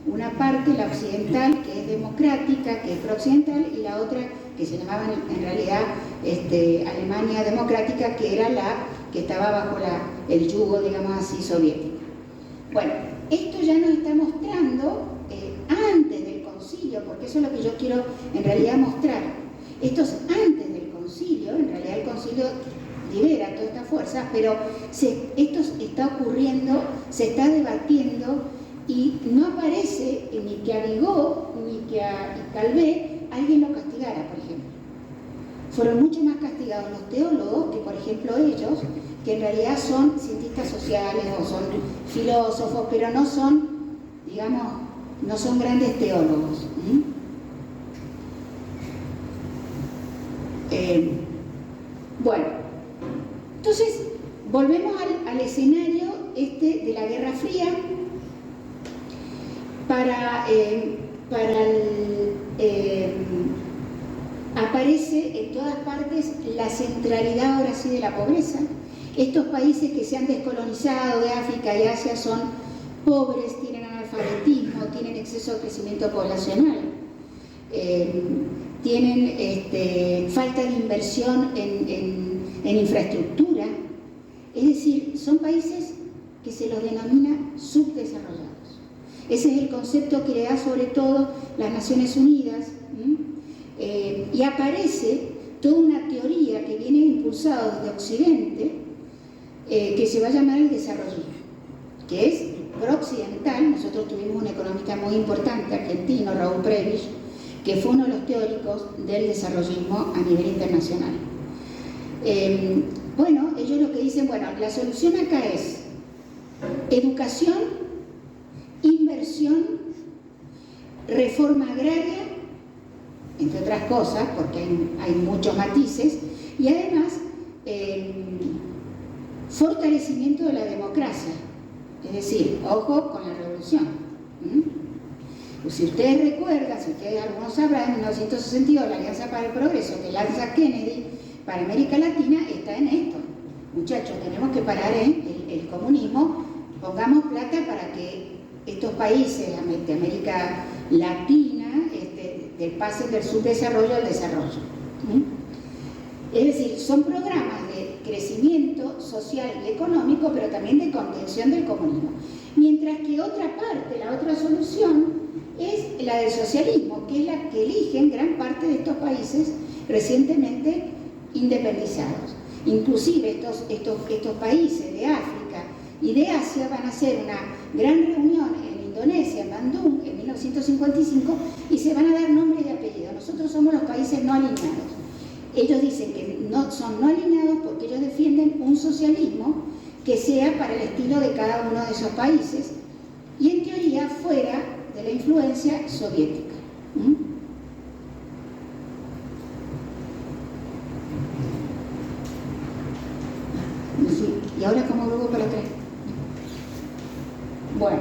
una parte, la occidental, que es democrática, que es pro-occidental, y la otra, que se llamaba en realidad Alemania democrática, que era la que estaba bajo el yugo, digamos así, soviético. Bueno, esto ya nos está mostrando antes del concilio, porque eso es lo que yo quiero en realidad mostrar. Esto es antes del concilio, en realidad el concilio libera todas estas fuerzas, pero esto está ocurriendo, se está debatiendo, y no aparece ni que a Vigot ni que a Calvet alguien lo castigara, por ejemplo. Fueron mucho más castigados los teólogos que, por ejemplo, ellos, que en realidad son cientistas sociales o son filósofos, pero no son, digamos, no son grandes teólogos. Bueno, entonces volvemos al escenario de la Guerra Fría. Aparece en todas partes la centralidad ahora sí de la pobreza. Estos países que se han descolonizado de África y Asia son pobres, tienen analfabetismo, tienen exceso de crecimiento poblacional, tienen falta de inversión en infraestructura. Es decir, son países que se los denomina subdesarrollados. Ese es el concepto que le da sobre todo las Naciones Unidas, y aparece toda una teoría que viene impulsada desde Occidente, que se va a llamar el desarrollismo, que es pro-occidental. Nosotros tuvimos un economista muy importante argentino, Raúl Prebisch, que fue uno de los teóricos del desarrollismo a nivel internacional. Bueno, ellos lo que dicen, bueno, la solución acá es educación, inversión, reforma agraria, entre otras cosas, porque hay muchos matices, y además fortalecimiento de la democracia, es decir, ojo con la revolución. Pues si ustedes recuerdan, si ustedes algunos sabrán, en 1962 la Alianza para el Progreso que lanza Kennedy para América Latina está en esto. Muchachos, tenemos que parar el comunismo, pongamos plata para que estos países de América Latina pasen del subdesarrollo al desarrollo. Es decir, son programas de crecimiento social y económico, pero también de contención del comunismo. Mientras que otra parte, la otra solución, es la del socialismo, que es la que eligen gran parte de estos países recientemente independizados. Inclusive estos países de África y de Asia van a hacer una gran reunión en Indonesia, en Bandung, en 1955, y se van a dar nombre y apellido. Nosotros somos los países no alineados. Ellos dicen que no son no alineados porque ellos defienden un socialismo que sea para el estilo de cada uno de esos países y en teoría fuera de la influencia soviética. Sí. ¿Y ahora cómo vuelvo para atrás? Bueno,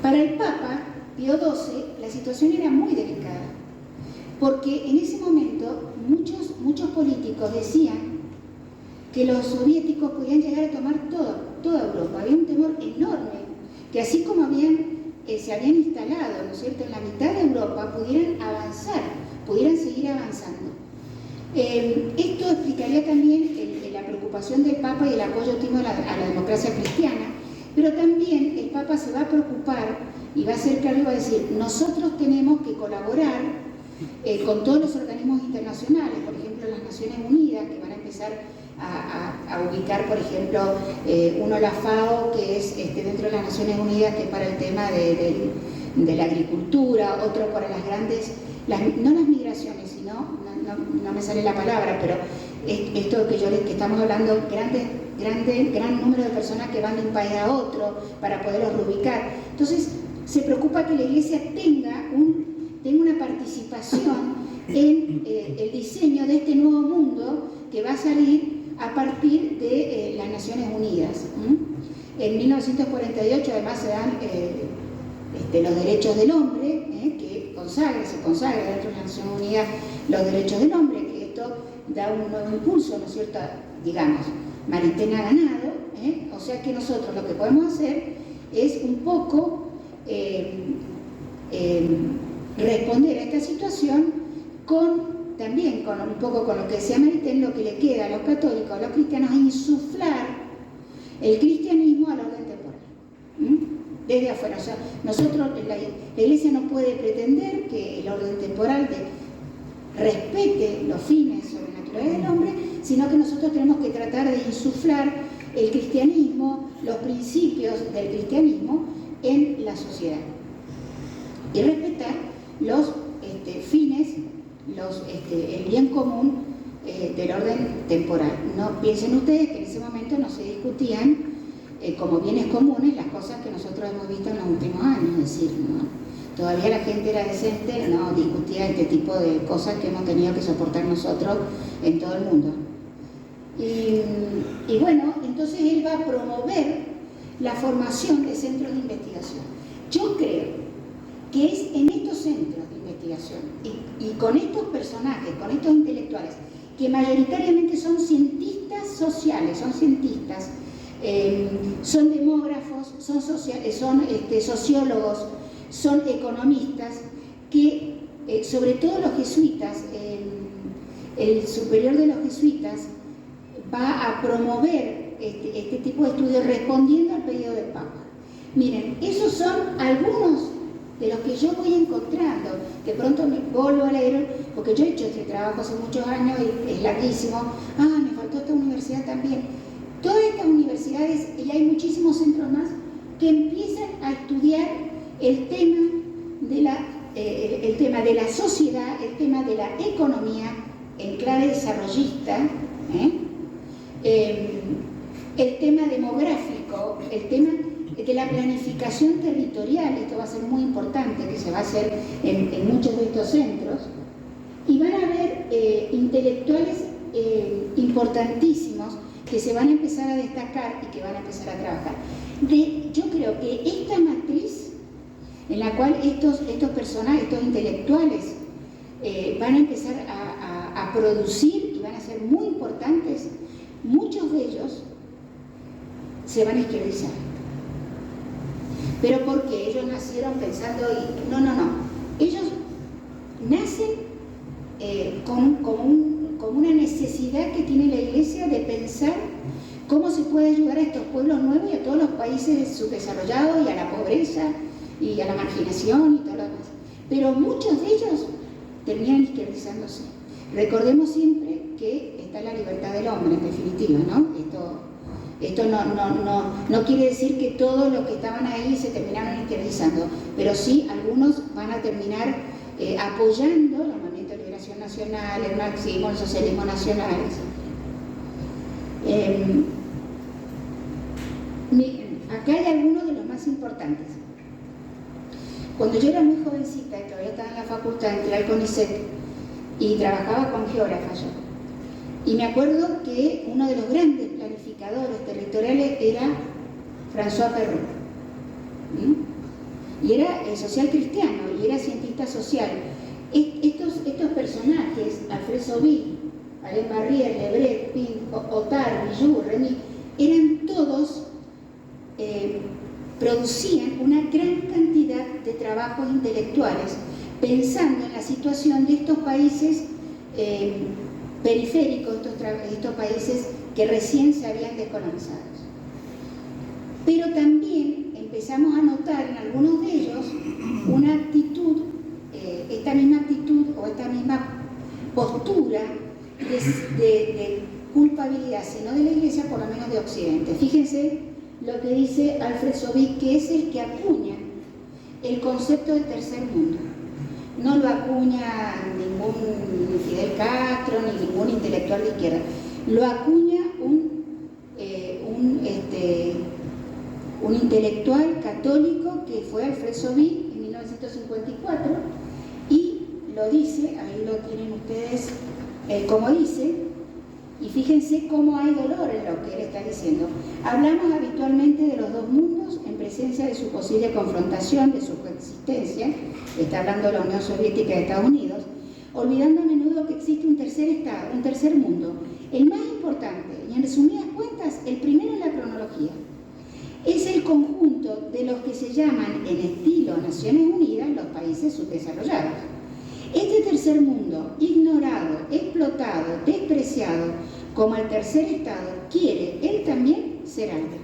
para el Papa Pío XII la situación era muy delicada, porque en ese momento muchos políticos decían que los soviéticos podían llegar a tomar toda Europa. Había un temor enorme, que así como se habían instalado, ¿no es cierto?, en la mitad de Europa, pudieran avanzar, pudieran seguir avanzando. Esto explicaría también la preocupación del Papa y el apoyo último a la democracia cristiana, pero también el Papa se va a preocupar y va a hacer cargo y va a decir, nosotros tenemos que colaborar con todos los organismos internacionales, por ejemplo las Naciones Unidas, que van a empezar a ubicar, por ejemplo, uno la FAO, que es dentro de las Naciones Unidas, que es para el tema de la agricultura, otro para las grandes, no las migraciones, sino, no me sale la palabra, pero esto que estamos hablando, gran número de personas que van de un país a otro para poderlos reubicar. Entonces, se preocupa que la Iglesia tenga una participación en el diseño de este nuevo mundo que va a salir a partir de las Naciones Unidas. En 1948 además se dan los derechos del hombre, que se consagra dentro de las Naciones Unidas los derechos del hombre, que esto da un nuevo impulso, ¿no es cierto?, digamos, Maritain ha ganado, o sea que nosotros lo que podemos hacer es un poco responder a esta situación también con un poco con lo que decía Maritain, lo que le queda a los católicos, a los cristianos, insuflar el cristianismo al orden temporal, desde afuera. O sea, nosotros, la Iglesia no puede pretender que el orden temporal respete los fines sobrenaturales del hombre, sino que nosotros tenemos que tratar de insuflar el cristianismo, los principios del cristianismo en la sociedad y respetar los fines, el bien común del orden temporal. No piensen ustedes que en ese momento no se discutían como bienes comunes las cosas que nosotros hemos visto en los últimos años, es decir, todavía la gente era decente, no discutía este tipo de cosas que hemos tenido que soportar nosotros en todo el mundo. Y bueno, entonces él va a promover la formación de centros de investigación. Yo creo que es en estos centros de investigación y con estos personajes, con estos intelectuales, que mayoritariamente son cientistas sociales, son cientistas, son demógrafos, son sociólogos, son economistas, que sobre todo los jesuitas, el superior de los jesuitas va a promover este tipo de estudios respondiendo al pedido del Papa. Miren, esos son algunos de los que yo voy encontrando, que pronto me vuelvo a leer, porque yo he hecho este trabajo hace muchos años y es larguísimo. Me faltó esta universidad también. Todas estas universidades, y hay muchísimos centros más, que empiezan a estudiar el tema de la sociedad, el tema de la economía en clave desarrollista, el tema demográfico, el tema de la planificación territorial. Esto va a ser muy importante, que se va a hacer en muchos de estos centros, y van a haber intelectuales importantísimos que se van a empezar a destacar y que van a empezar a trabajar. Yo creo que esta matriz en la cual estos personajes, estos intelectuales van a empezar a producir y van a ser muy importantes, muchos de ellos se van a izquierdizar. Pero porque ellos nacieron pensando, no, ellos nacen con una necesidad que tiene la Iglesia de pensar cómo se puede ayudar a estos pueblos nuevos y a todos los países subdesarrollados y a la pobreza y a la marginación y todo lo demás. Pero muchos de ellos terminan izquierdizándose. Recordemos siempre que está la libertad del hombre, en definitiva, ¿no? Esto no quiere decir que todos los que estaban ahí se terminaron izquierdizando, pero sí algunos van a terminar apoyando los movimientos de liberación nacional, el marxismo, el socialismo nacional, etc. Acá hay algunos de los más importantes. Cuando yo era muy jovencita y todavía estaba en la facultad, entré al CONICET y trabajaba con geógrafas yo. Y me acuerdo que uno de los grandes planificadores territoriales era François Perroux. Y era social cristiano y era cientista social. Estos personajes, Alfred Sauvy, Alain Barrière, Le Bret, Otard, Villou, Remy, eran todos, producían una gran cantidad de trabajos intelectuales pensando en la situación de estos países periféricos, estos países que recién se habían descolonizado. Pero también empezamos a notar en algunos de ellos una actitud, esta misma actitud o esta misma postura de culpabilidad, si no de la Iglesia, por lo menos de Occidente. Fíjense lo que dice Alfred Sauvy, que es el que acuña el concepto del tercer mundo. No lo acuña ningún Fidel Castro ni ningún intelectual de izquierda, lo acuña un intelectual católico que fue Alfred Sauvy en 1954 y lo dice, ahí lo tienen ustedes como dice, y fíjense cómo hay dolor en lo que él está diciendo. Hablamos habitualmente de los dos mundos en presencia de su posible confrontación, de su coexistencia, está hablando de la Unión Soviética de Estados Unidos, olvidando a menudo que existe un tercer estado, un tercer mundo, el más importante, y en resumidas cuentas, el primero en la cronología. Es el conjunto de los que se llaman en estilo Naciones Unidas los países subdesarrollados. Este tercer mundo, ignorado, explotado, despreciado como el tercer estado, quiere él también ser algo.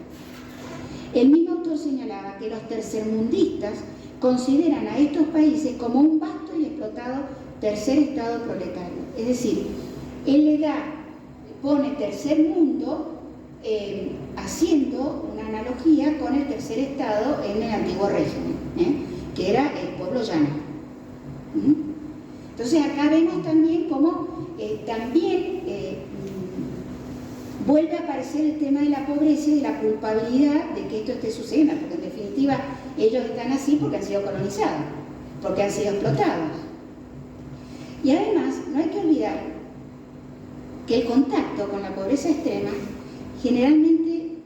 El mismo autor señalaba que los tercermundistas consideran a estos países como un vasto y explotado tercer estado proletario. Es decir, él pone tercer mundo haciendo una analogía con el tercer estado en el antiguo régimen, que era el pueblo llano. Entonces acá vemos también cómo vuelve a aparecer el tema de la pobreza y de la culpabilidad de que esto esté sucediendo, porque en definitiva ellos están así porque han sido colonizados, porque han sido explotados. Y además no hay que olvidar que el contacto con la pobreza extrema generalmente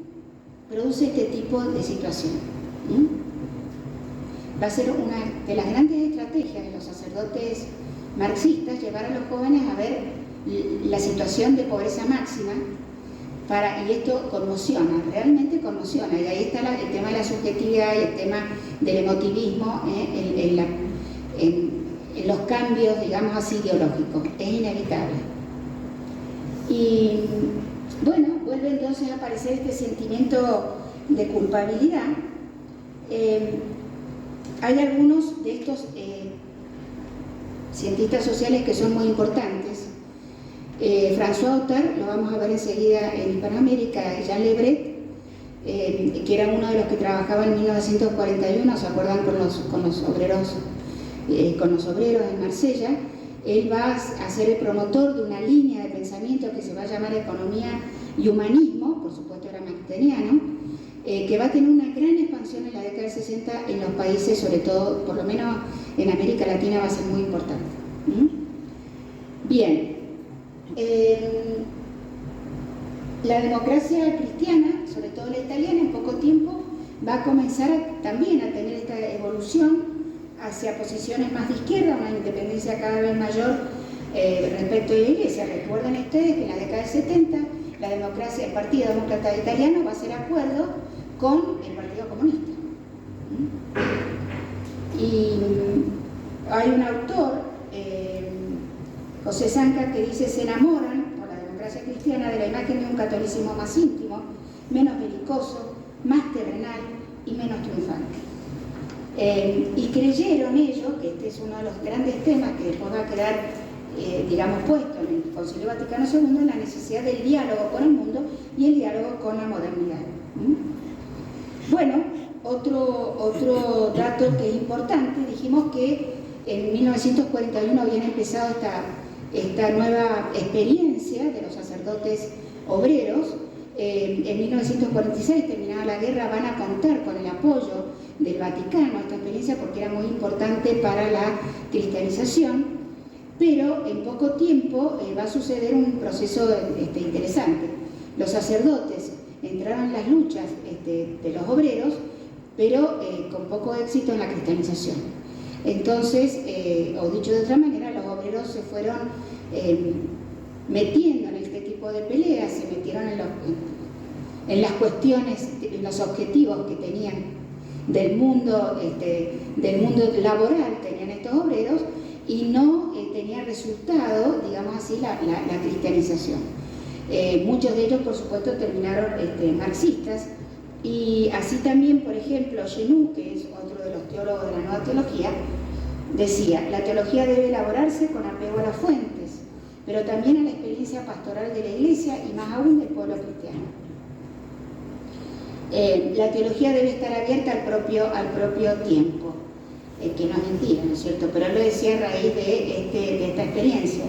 produce este tipo de situación. Va a ser una de las grandes estrategias de los sacerdotes marxistas llevar a los jóvenes a ver la situación de pobreza máxima y esto conmociona, realmente conmociona, y ahí está el tema de la subjetividad y el tema del emotivismo en los cambios, digamos así, ideológicos, es inevitable. Y bueno, vuelve entonces a aparecer este sentimiento de culpabilidad. Hay algunos de estos cientistas sociales que son muy importantes. François Otard, lo vamos a ver enseguida en Hispanoamérica, Jean Le Bret, que era uno de los que trabajaba en 1941, ¿se acuerdan? Con los obreros en Marsella. Él va a ser el promotor de una línea de pensamiento que se va a llamar economía y humanismo, por supuesto era marxiano, que va a tener una gran expansión en la década del 60 en los países, sobre todo, por lo menos en América Latina va a ser muy importante. Bien, la democracia cristiana, sobre todo la italiana, en poco tiempo va a comenzar también a tener esta evolución hacia posiciones más de izquierda, una independencia cada vez mayor respecto de la Iglesia. Recuerden ustedes que en la década del 70 el Partido Demócrata Italiano va a hacer acuerdo con el Partido Comunista. Y hay un autor, José Sanca, que dice: se enamoran por la democracia cristiana de la imagen de un catolicismo más íntimo, menos belicoso, más terrenal y menos triunfante. Y creyeron ellos, que este es uno de los grandes temas que después va a quedar, digamos, puesto en el Concilio Vaticano II, la necesidad del diálogo con el mundo y el diálogo con la modernidad. Bueno, otro dato que es importante, dijimos que en 1941 habían empezado esta nueva experiencia de los sacerdotes obreros. En 1946, terminada la guerra, van a contar con el apoyo del Vaticano a esta experiencia porque era muy importante para la cristianización, pero en poco tiempo va a suceder un proceso interesante. Los sacerdotes entraron en las luchas de los obreros, pero con poco éxito en la cristianización. Entonces, o dicho de otra manera, los obreros se fueron metiendo en este tipo de peleas, se metieron en las cuestiones, en los objetivos que tenían del mundo laboral, tenían estos obreros, y no tenía resultado, digamos así, la cristianización. Muchos de ellos, por supuesto, terminaron marxistas, y así también, por ejemplo, Genoux, que es otro de los teólogos de la Nueva Teología, decía: la teología debe elaborarse con apego a las fuentes, pero también a la experiencia pastoral de la Iglesia y más aún del pueblo cristiano. La teología debe estar abierta al propio tiempo, que no es mentira, ¿no es cierto? Pero él lo decía a raíz de esta experiencia.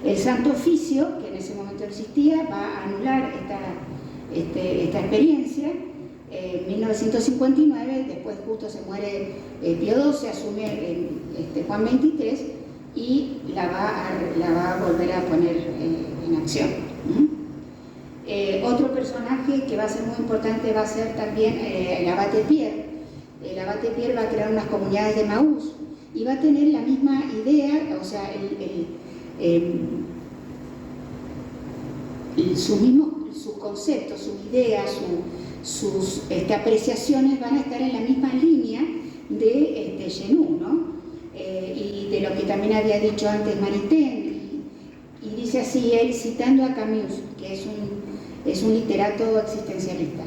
El Santo Oficio, que en ese momento existía, va a anular esta experiencia. En 1959, después justo se muere Pío XII, asume Juan XXIII y la va a volver a poner en acción. Otro personaje que va a ser muy importante va a ser también el abate Pierre. El abate Pierre va a crear unas comunidades de Maús y va a tener la misma idea, o sea, sus conceptos, sus ideas, sus apreciaciones van a estar en la misma línea de Genoux, ¿no? Y de lo que también había dicho antes Maritain, y dice así él, citando a Camus, que es un literato existencialista: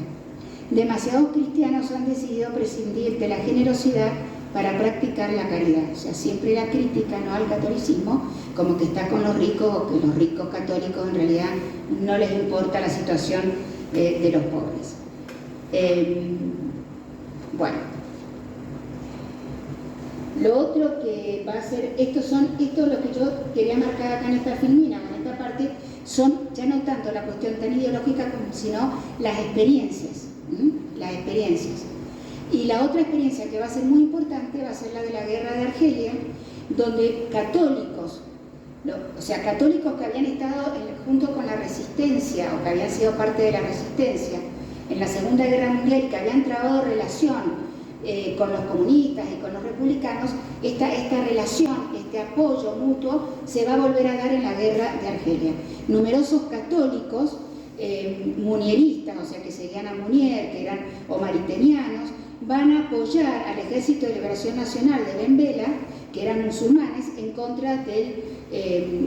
demasiados cristianos han decidido prescindir de la generosidad para practicar la caridad. O sea, siempre la crítica, no al catolicismo, como que está con los ricos, o que los ricos católicos en realidad no les importa la situación de los pobres. Bueno, lo otro que va a ser, esto es lo que yo quería marcar acá en esta filmina, en esta parte, son ya no tanto la cuestión tan ideológica sino las experiencias, las experiencias. Y la otra experiencia que va a ser muy importante va a ser la de la guerra de Argelia, donde católicos, o sea, católicos que habían estado junto con la resistencia o que habían sido parte de la resistencia en la Segunda Guerra Mundial y que habían trabado relación con los comunistas y con los republicanos, esta relación, este apoyo mutuo se va a volver a dar en la guerra de Argelia. Numerosos católicos munieristas, o sea que seguían a Munier, que eran o maritenianos, van a apoyar al Ejército de Liberación Nacional de Ben Bella, que eran musulmanes, en contra del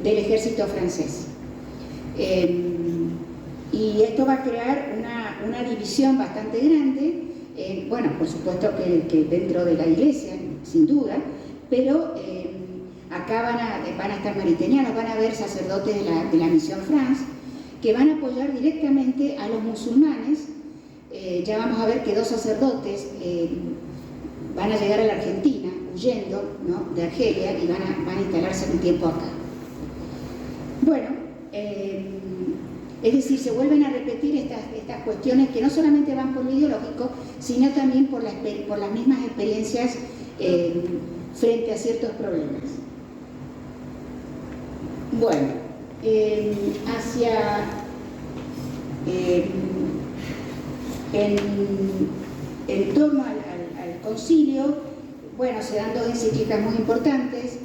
ejército francés. Y esto va a crear una división bastante grande, bueno, por supuesto que dentro de la Iglesia, sin duda, pero acá van a estar maritenianos, van a haber sacerdotes de la Misión France, que van a apoyar directamente a los musulmanes. Ya vamos a ver que 2 sacerdotes van a llegar a la Argentina huyendo, ¿no?, de Argelia, y van a instalarse un tiempo acá. Bueno, es decir, se vuelven a repetir estas cuestiones que no solamente van por lo ideológico, sino también por las mismas experiencias frente a ciertos problemas. Bueno, en torno al concilio, bueno, se dan 2 encíclicas muy importantes,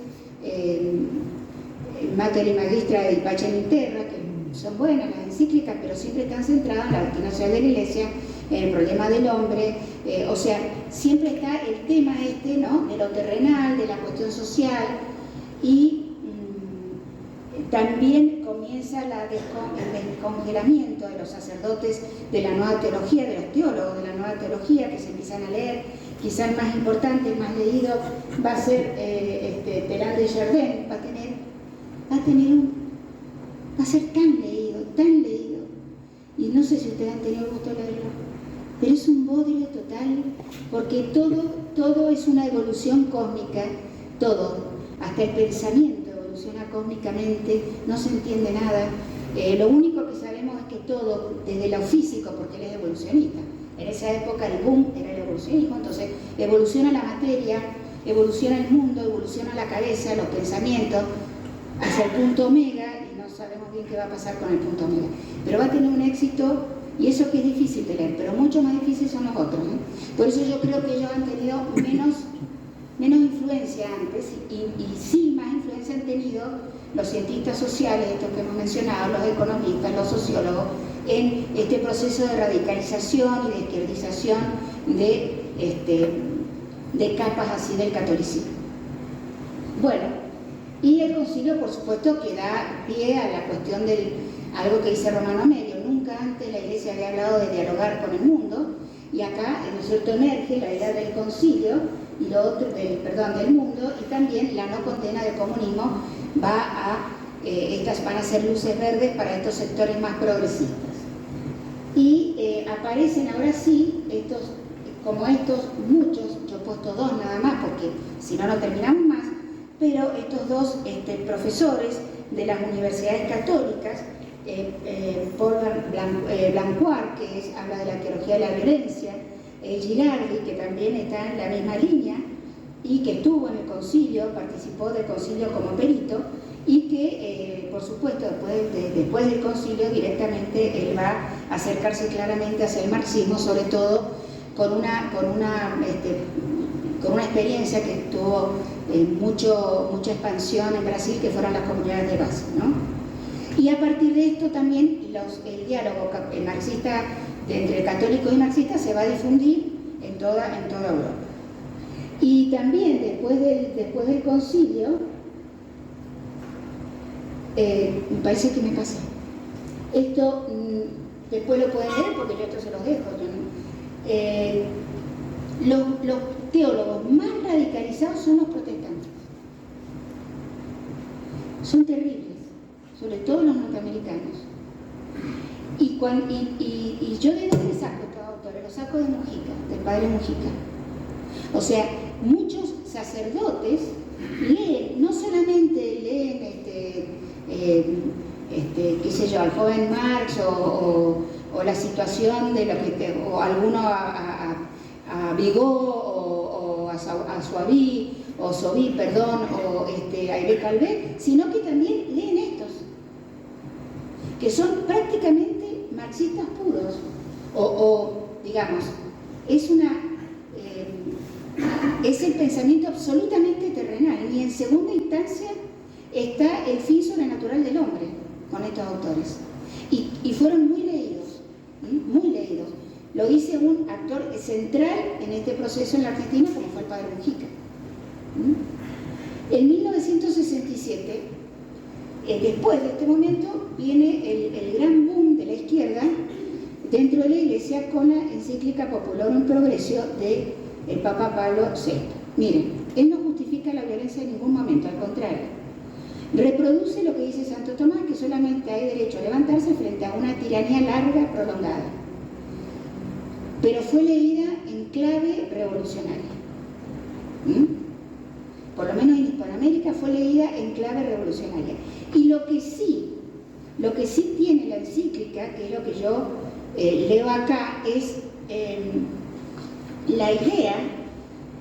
Mater y Magistra y Pacem in Terra, que son buenas las encíclicas, pero siempre están centradas en la doctrina social de la Iglesia, en el problema del hombre, o sea, siempre está el tema ¿no?, de lo terrenal, de la cuestión social, y también comienza el descongelamiento de los sacerdotes de la Nueva Teología, de los teólogos de la Nueva Teología, que se empiezan a leer quizá el más importante, el más leído, va a ser Terán de Chardin, va a ser tan leído, y no sé si ustedes han tenido el gusto de leerlo, pero es un bodrio total, porque todo es una evolución cósmica, todo, hasta el pensamiento evoluciona cósmicamente, no se entiende nada. Lo único que sabemos es que todo, desde lo físico, porque él es evolucionista, en esa época el boom era el evolucionismo, entonces evoluciona la materia, evoluciona el mundo, evoluciona la cabeza, los pensamientos, hacia el punto omega, y no sabemos bien qué va a pasar con el punto omega. Pero va a tener un éxito, y eso que es difícil de leer, pero mucho más difícil son los otros, ¿eh? Por eso yo creo que ellos han tenido menos influencia antes, y sí más influencia han tenido los cientistas sociales, estos que hemos mencionado, los economistas, los sociólogos, en este proceso de radicalización y de izquierdización de capas así del catolicismo. Bueno, y el concilio, por supuesto, que da pie a la cuestión algo que dice Romano Amelio: nunca antes la Iglesia había hablado de dialogar con el mundo, y acá, ¿no es cierto?, emerge la idea del concilio y lo otro, del mundo, y también la no condena del comunismo estas van a ser luces verdes para estos sectores más progresistas. Y aparecen ahora sí, muchos, yo he puesto dos nada más, porque si no, no terminamos más, pero estos dos profesores de las universidades católicas, Paul Blanquart, que habla de la teología de la violencia, Girardi, que también está en la misma línea y que estuvo en el concilio, participó del concilio como perito, y que, por supuesto, después del concilio directamente él va a acercarse claramente hacia el marxismo, sobre todo con una experiencia que tuvo mucha expansión en Brasil, que fueron las comunidades de base, ¿no? Y a partir de esto también el diálogo marxista entre católicos y marxistas se va a difundir en toda Europa. Y también después del concilio, me parece que me pasé. Esto después lo pueden leer, porque yo esto se los dejo. Los teólogos más radicalizados son los protestantes. Son terribles, sobre todo los norteamericanos. Y yo de dónde saco estos autores, los saco de Mujica, del padre Mujica. O sea, muchos sacerdotes leen, no solamente leen qué sé yo, al joven Marx o la situación de lo que o alguno a Vigo o a Soaví o Sobí, perdón, o a Aimé Calvé, sino que también leen estos, que son prácticamente marxistas puros, digamos, es el pensamiento absolutamente terrenal, y en segunda instancia está el fin sobrenatural del hombre con estos autores, y fueron muy leídos, muy leídos. Lo dice un actor central en este proceso en la Argentina, como fue el padre Mujica. En 1967, después de este momento, viene el gran boom de la izquierda dentro de la Iglesia con la encíclica Populorum Progressio del Papa Pablo VI. Miren, él no justifica la violencia en ningún momento, al contrario. Reproduce lo que dice Santo Tomás, que solamente hay derecho a levantarse frente a una tiranía larga, prolongada. Pero fue leída en clave revolucionaria. Por lo menos en Hispanoamérica fue leída en clave revolucionaria. Y lo que sí tiene la encíclica, que es lo que yo leo acá, es la idea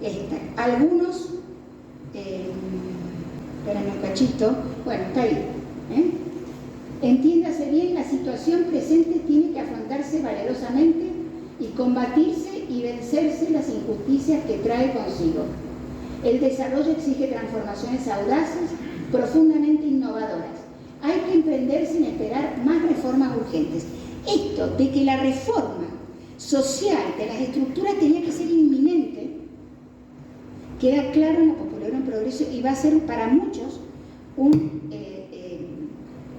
esta. Algunos, espérame un cachito, bueno, está ahí. Entiéndase bien, la situación presente tiene que afrontarse valerosamente y combatirse y vencerse las injusticias que trae consigo. El desarrollo exige transformaciones audaces, profundamente innovadoras. Hay que emprender sin esperar más reformas urgentes. Esto de que la reforma social de las estructuras tenía que ser inminente, queda claro en la Populorum Progressio, y va a ser para muchos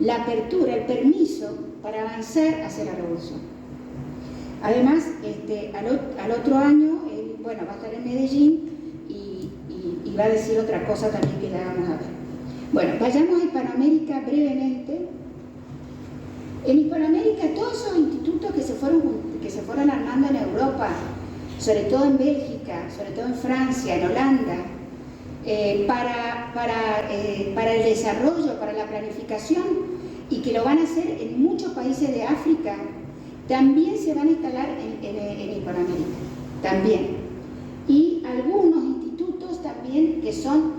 la apertura, el permiso para avanzar hacia la revolución. Además, al otro año, él bueno, va a estar en Medellín y va a decir otra cosa también que ya vamos a ver. Bueno, vayamos a Hispanoamérica brevemente. En Hispanoamérica, todos esos institutos que se fueron armando en Europa, sobre todo en Bélgica, sobre todo en Francia, en Holanda, para el desarrollo, para la planificación, y que lo van a hacer en muchos países de África, también se van a instalar en Hispanoamérica, también. Y algunos institutos también que son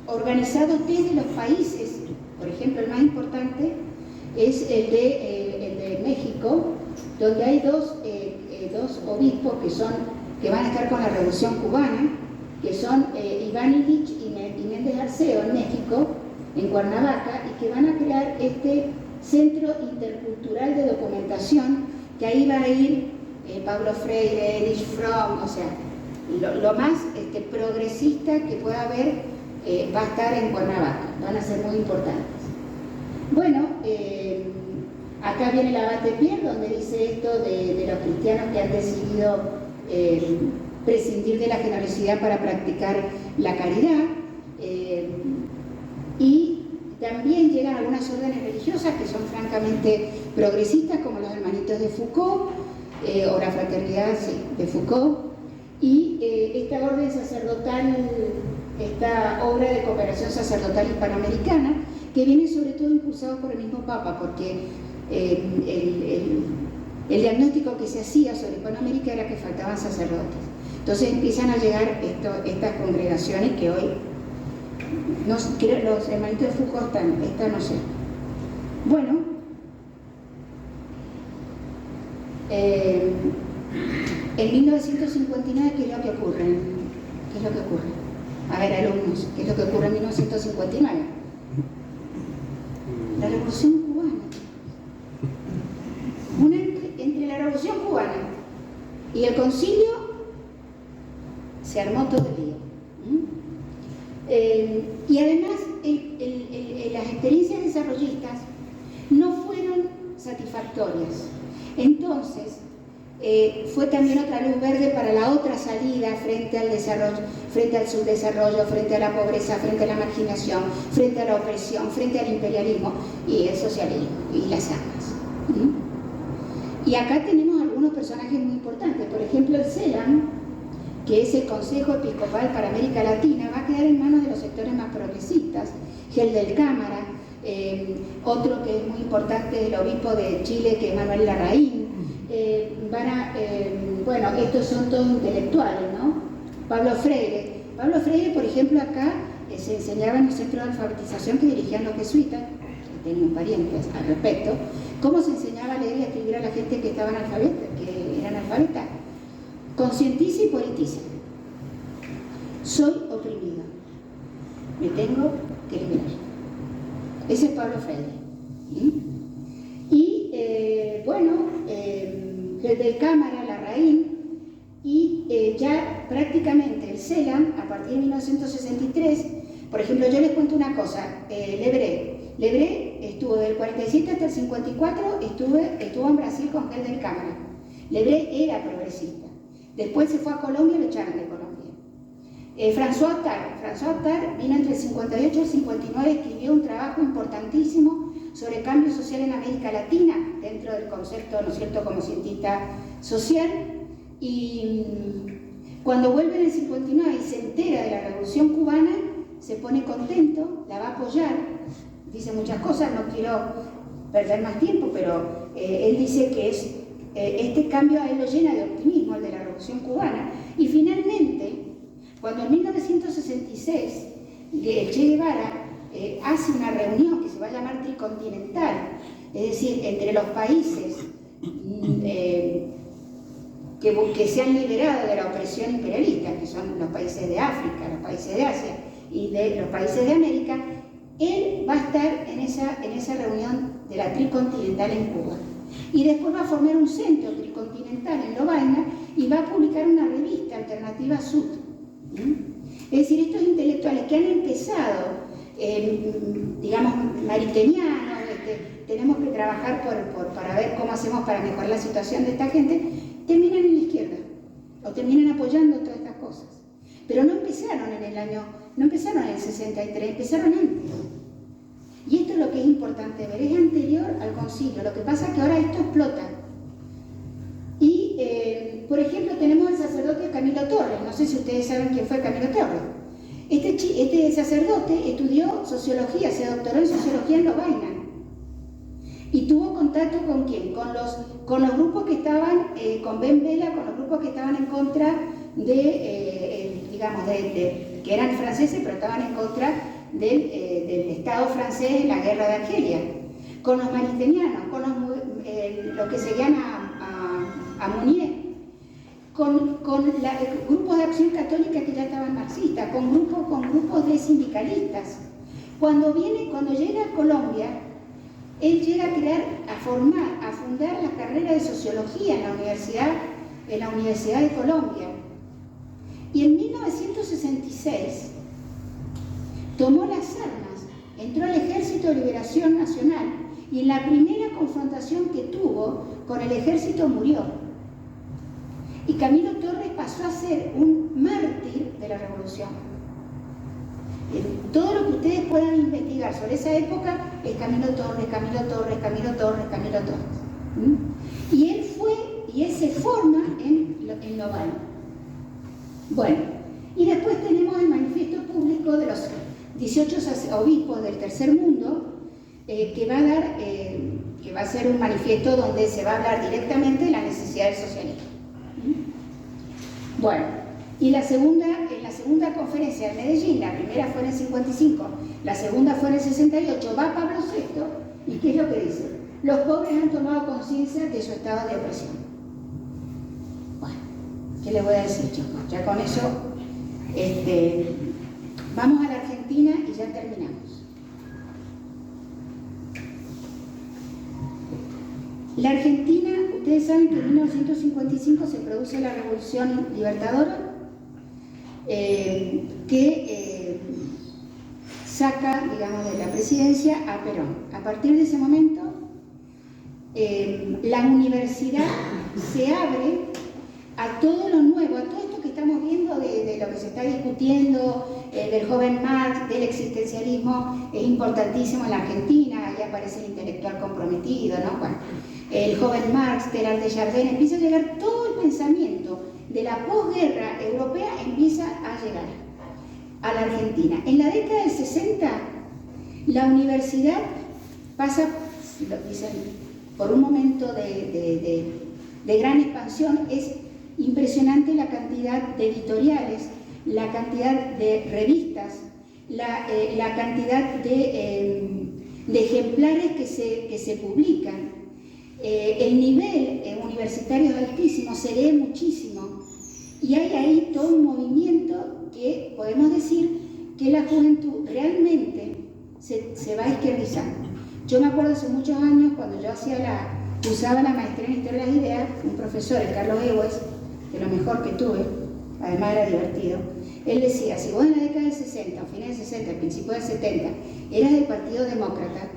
organizados desde los países. Por ejemplo, el más importante es el de México, donde hay dos obispos que van a estar con la Revolución Cubana, que son Iván Illich y Méndez Arceo en México, en Cuernavaca, y que van a crear este Centro Intercultural de Documentación, que ahí va a ir Pablo Freire, Erich Fromm, o sea, lo más progresista que pueda haber va a estar en Cuernavaca, van a ser muy importantes. Bueno, acá viene el abate Pierre, donde dice esto de los cristianos que han decidido prescindir de la generosidad para practicar la caridad, y también llegan algunas órdenes religiosas que son francamente progresistas, como los hermanitos de Foucault, o la fraternidad de Foucault, y esta orden sacerdotal, esta obra de cooperación sacerdotal hispanoamericana, que viene sobre todo impulsado por el mismo Papa, porque el diagnóstico que se hacía sobre Hispanoamérica era que faltaban sacerdotes. Entonces empiezan a llegar estas congregaciones que hoy, los hermanitos de Foucault están, no sé. Bueno, en 1959, ¿qué es lo que ocurre? ¿Qué es lo que ocurre? A ver, alumnos, ¿qué es lo que ocurre en 1959? La Revolución Cubana. Entre la Revolución Cubana y el Concilio se armó todo el lío. Y además las experiencias desarrollistas no fueron satisfactorias. Entonces, fue también otra luz verde para la otra salida frente al desarrollo, frente al subdesarrollo, frente a la pobreza, frente a la marginación, frente a la opresión, frente al imperialismo y el socialismo y las armas. Y acá tenemos algunos personajes muy importantes. Por ejemplo, el CELAM, que es el Consejo Episcopal para América Latina, va a quedar en manos de los sectores más progresistas. Gel del Cámara, otro que es muy importante, el obispo de Chile, que es Manuel Larraín. Bueno, estos son todos intelectuales, ¿no? Pablo Freire, por ejemplo, acá se enseñaba en el centro de alfabetización que dirigían los jesuitas, que tenían parientes al respecto, cómo se enseñaba a leer y a escribir a la gente que eran alfabetas. Concientice y politice. Soy oprimido. Me tengo que liberar. Ese es Pablo Freire. Y Gel del Cámara, Larraín, y ya prácticamente el CELAM, a partir de 1963, por ejemplo, yo les cuento una cosa, Lebré estuvo del 47 hasta el 54, estuvo en Brasil con Gel del Cámara. Lebré era progresista. Después se fue a Colombia y lo echaron de Colombia. François Octard vino entre el 58 y el 59, escribió un trabajo importantísimo sobre cambio social en América Latina, dentro del concepto, ¿no es cierto?, como cientista social, y cuando vuelve en el 59 y se entera de la Revolución Cubana, se pone contento, la va a apoyar, dice muchas cosas, no quiero perder más tiempo, pero él dice que este cambio a él lo llena de optimismo, el de la Revolución Cubana, y finalmente, cuando en 1966 el Che Guevara hace una reunión que se va a llamar tricontinental, es decir, entre los países que se han liberado de la opresión imperialista, que son los países de África, los países de Asia y de los países de América, él va a estar en esa reunión de la tricontinental en Cuba. Y después va a formar un centro tricontinental en Lovaina y va a publicar una revista, Alternativa Sud. Es decir, estos intelectuales que han empezado, digamos, mariqueñanos, tenemos que trabajar para ver cómo hacemos para mejorar la situación de esta gente, terminan en la izquierda. O o terminan apoyando todas estas cosas. Pero no empezaron no empezaron en el 63, empezaron antes. Y esto es lo que es importante ver, es anterior al concilio. Lo que pasa es que ahora esto explota. Y, por ejemplo, tenemos al sacerdote Camilo Torres. No sé si ustedes saben quién fue Camilo Torres. Este sacerdote estudió sociología, se doctoró en sociología en Lovaina. Y tuvo contacto con ¿quién? Con los grupos que estaban, con Ben Bella, con los grupos que estaban en contra que eran franceses, pero estaban en contra del Estado francés en la guerra de Argelia. Con los maritenianos, con los que seguían a Mounier. Con grupos de acción católica que ya estaban marxistas, con grupos de sindicalistas. Cuando llega a Colombia, él llega a fundar la carrera de sociología en la Universidad de Colombia. Y en 1966 tomó las armas, entró al Ejército de Liberación Nacional y en la primera confrontación que tuvo con el ejército murió. Y Camilo Torres pasó a ser un mártir de la revolución. Todo lo que ustedes puedan investigar sobre esa época es Camilo Torres. Y él se forma en Lovaina. Bueno, y después tenemos el manifiesto público de los 18 obispos del Tercer Mundo, que va a ser un manifiesto donde se va a hablar directamente de la necesidad del socialismo. Bueno, y en la segunda conferencia de Medellín, la primera fue en el 55, la segunda fue en el 68, va Pablo VI, ¿y qué es lo que dice? Los pobres han tomado conciencia de su estado de opresión. Bueno, ¿qué les voy a decir, chicos? Ya con eso, vamos a la Argentina y ya terminamos. La Argentina, ustedes saben que en 1955 se produce la Revolución Libertadora, que saca, digamos, de la presidencia a Perón. A partir de ese momento, la universidad se abre a todo lo nuevo, a todo esto que estamos viendo de lo que se está discutiendo, del joven Marx, del existencialismo, es importantísimo en la Argentina, ahí aparece el intelectual comprometido, ¿no? Bueno, el joven Marx, Teilhard de Chardin, empieza a llegar todo el pensamiento de la posguerra europea, empieza a llegar a la Argentina. En la década del 60, la universidad pasa, dicen, por un momento de gran expansión. Es impresionante la cantidad de editoriales, la cantidad de revistas, la cantidad de ejemplares que se publican. El nivel universitario es altísimo, se lee muchísimo y hay ahí todo un movimiento que podemos decir que la juventud realmente se va izquierdizando. Yo me acuerdo hace muchos años cuando yo usaba la maestría en Historia de las Ideas, un profesor, el Carlos Ewes, de lo mejor que tuve, además era divertido, él decía, si vos en la década del 60, o fines del 60, principios del 70, eras del Partido Demócrata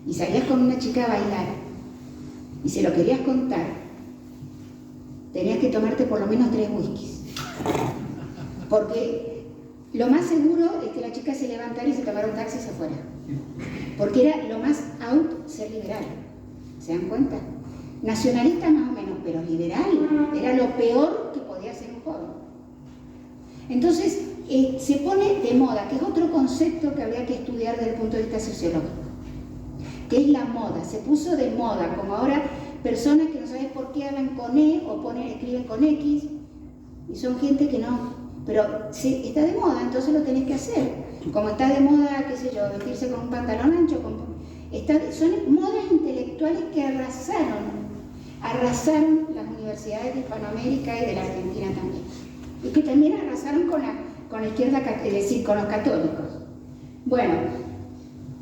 y salías con una chica a bailar y se lo querías contar, tenías que tomarte por lo menos 3 whiskies. Porque lo más seguro es que la chica se levantara y se tomara un taxi y se fuera. Porque era lo más out ser liberal. ¿Se dan cuenta? Nacionalista más o menos, pero liberal era lo peor que podía ser un joven. Entonces, se pone de moda, que es otro concepto que habría que estudiar desde el punto de vista sociológico, que es la moda. Se puso de moda, como ahora personas que no saben por qué hablan con E o escriben con X, y son gente que no, pero está de moda, entonces lo tenés que hacer. Como está de moda, qué sé yo, vestirse con un pantalón ancho, son modas intelectuales que arrasaron las universidades de Hispanoamérica y de la Argentina también, y que también arrasaron con la izquierda, es decir, con los católicos. Bueno,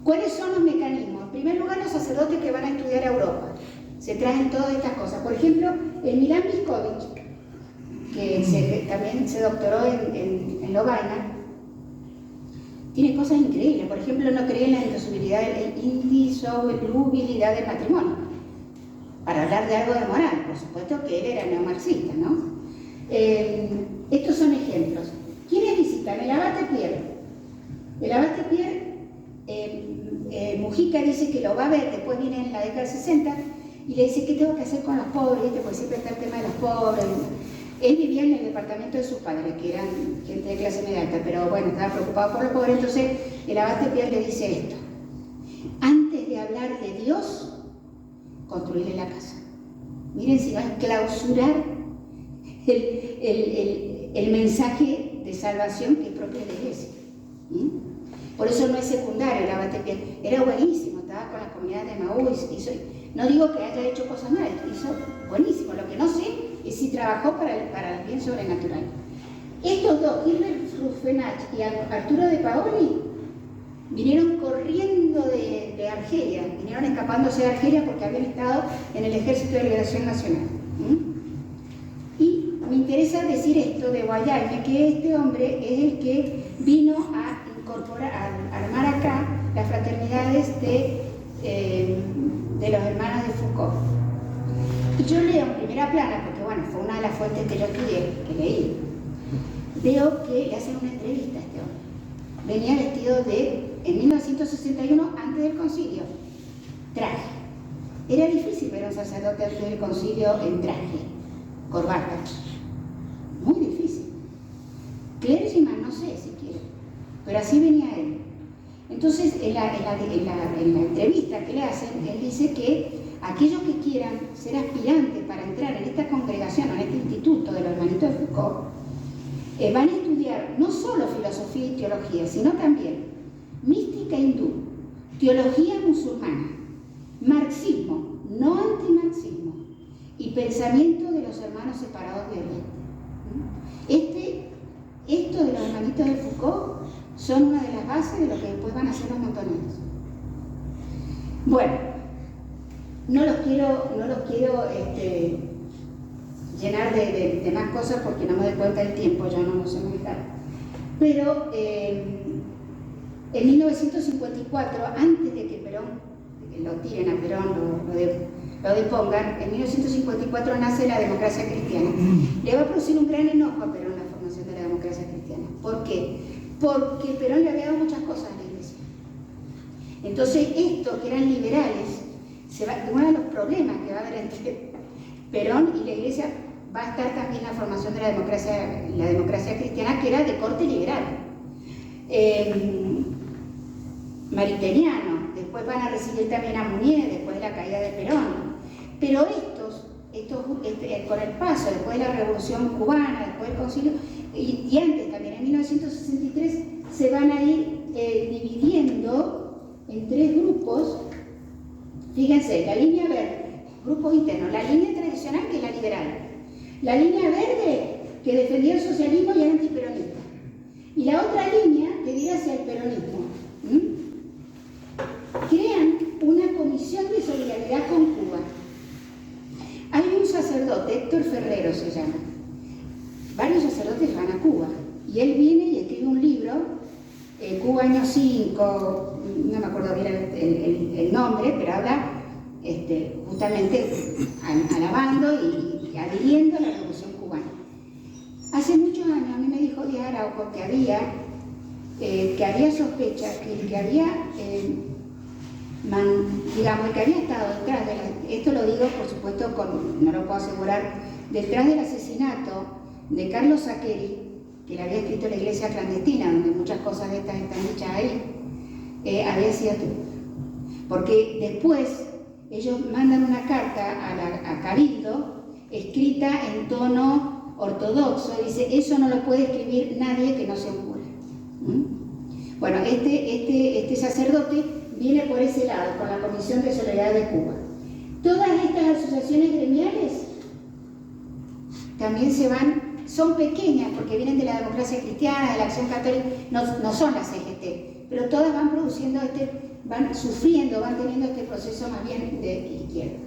¿cuáles son los mecanismos? En primer lugar, los sacerdotes que van a estudiar a Europa. Se traen todas estas cosas. Por ejemplo, el Milán Miskovich, que también se doctoró en Lovaina, tiene cosas increíbles. Por ejemplo, no cree en la indisolubilidad del matrimonio, para hablar de algo de moral. Por supuesto que él era neomarxista, ¿no? Estos son ejemplos. ¿Quiénes visitan? El abate Pierre. El abate Pierre, Mujica dice que lo va a ver, después viene en la década del 60, y le dice, ¿qué tengo que hacer con los pobres? Porque siempre está el tema de los pobres. Él vivía en el departamento de sus padres, que eran gente de clase media alta, pero bueno, estaba preocupado por los pobres. Entonces el abate Pierre le dice esto: antes de hablar de Dios, construirle la casa. Miren si va a clausurar el mensaje de salvación que es propio de la iglesia. Por eso no es secundario el abate Pierre. Era buenísimo, estaba con las comunidades de Maús. No digo que haya hecho cosas malas, hizo buenísimo. Lo que no sé es si trabajó para el bien sobrenatural. Estos dos, Hilbert Rufenach y Arturo de Paoli, vinieron corriendo de Argelia, vinieron escapándose de Argelia porque habían estado en el Ejército de Liberación Nacional. Y me interesa decir esto de Guayalme, que este hombre es el que vino a incorporar, a armar acá las fraternidades de los hermanos de Foucault. Y yo leo en primera plana, porque bueno, fue una de las fuentes que yo estudié, que leí, veo que le hacen una entrevista a este hombre. Venía vestido en 1961, antes del concilio, traje. Era difícil ver a un sacerdote antes del concilio en traje, corbata. Muy difícil. Clergyman, no sé si quiere, pero así venía él. Entonces, en la entrevista que le hacen, él dice que aquellos que quieran ser aspirantes para entrar en esta congregación, en este instituto de los hermanitos de Foucault, van a estudiar no solo filosofía y teología, sino también mística hindú, teología musulmana, marxismo, no antimarxismo, y pensamiento de los hermanos separados de Oriente. Esto de los hermanitos de Foucault son una de las bases de lo que después van a ser los montoneros. Bueno, no los quiero llenar de más cosas porque no me doy cuenta del tiempo, ya no sé manejar. Pero en 1954, antes de que Perón, lo tiren a Perón, lo depongan, en 1954 nace la democracia cristiana. Le va a producir un gran enojo a Perón la formación de la democracia cristiana. ¿Por qué? Porque Perón le había dado muchas cosas a la iglesia. Entonces estos que eran liberales, uno de los problemas que va a haber entre Perón y la iglesia va a estar también la formación de la democracia cristiana, que era de corte liberal. Mariteriano, después van a recibir también a Munier, después de la caída de Perón. Pero estos con el paso, después de la Revolución Cubana, después del Concilio, y antes también, en 1963, se van a ir dividiendo en tres grupos. Fíjense, la línea verde, grupos internos, la línea tradicional, que es la liberal, la línea verde, que defendía el socialismo y era antiperonista, y la otra línea que diga hacia el peronismo. Crean una comisión de solidaridad con Cuba. Hay un sacerdote, Héctor Ferrero se llama. Varios sacerdotes van a Cuba, y él viene y escribe un libro, Cuba año 5, no me acuerdo bien el nombre, pero habla justamente alabando y adhiriendo a la Revolución Cubana. Hace muchos años a mí me dijo Díaz Araujo que había sospechas que el que había estado detrás de esto lo digo por supuesto, no lo puedo asegurar, detrás del asesinato de Carlos Saqueri, que le había escrito la Iglesia Clandestina, donde muchas cosas de estas están dichas ahí, había sido porque después ellos mandan una carta a Cabildo escrita en tono ortodoxo, dice, eso no lo puede escribir nadie que no sea un cura. Bueno, este sacerdote viene por ese lado, con la Comisión de Solidaridad de Cuba. Todas estas asociaciones gremiales también son pequeñas porque vienen de la democracia cristiana, de la Acción Católica, no son las CGT, pero todas van produciendo van sufriendo, van teniendo este proceso más bien de izquierda.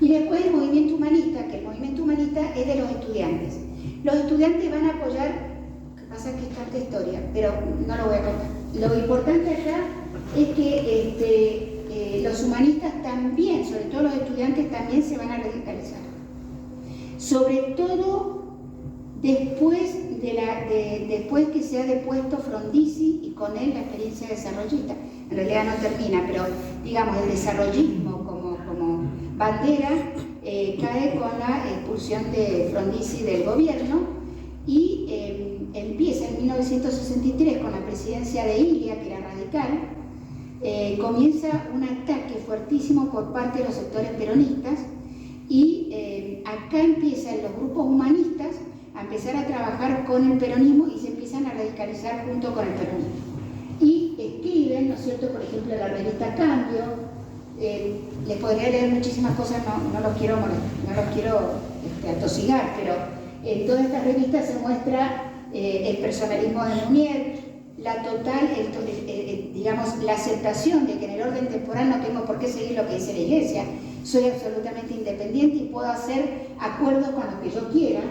Y después el movimiento humanista, que el movimiento humanista es de los estudiantes. Los estudiantes van a apoyar, lo que pasa es que es tanta historia, pero no lo voy a contar. Lo importante acá es que los humanistas también, sobre todo los estudiantes, también se van a radicalizar. Sobre todo después que se ha depuesto Frondizi y con él la experiencia desarrollista. En realidad no termina, pero digamos el desarrollismo como bandera cae con la expulsión de Frondizi del gobierno y empieza en 1963 con la presidencia de Ilia, que era radical. Comienza un ataque fuertísimo por parte de los sectores peronistas y acá empiezan los grupos humanistas a empezar a trabajar con el peronismo y se empiezan a radicalizar junto con el peronismo. Y escriben, ¿no es cierto?, por ejemplo, la revista Cambio. Les podría leer muchísimas cosas, no los quiero atosigar, pero en todas estas revistas se muestra el personalismo de Munier, la total, digamos, la aceptación de que en el orden temporal no tengo por qué seguir lo que dice la Iglesia, soy absolutamente independiente y puedo hacer acuerdos con los que yo quiera.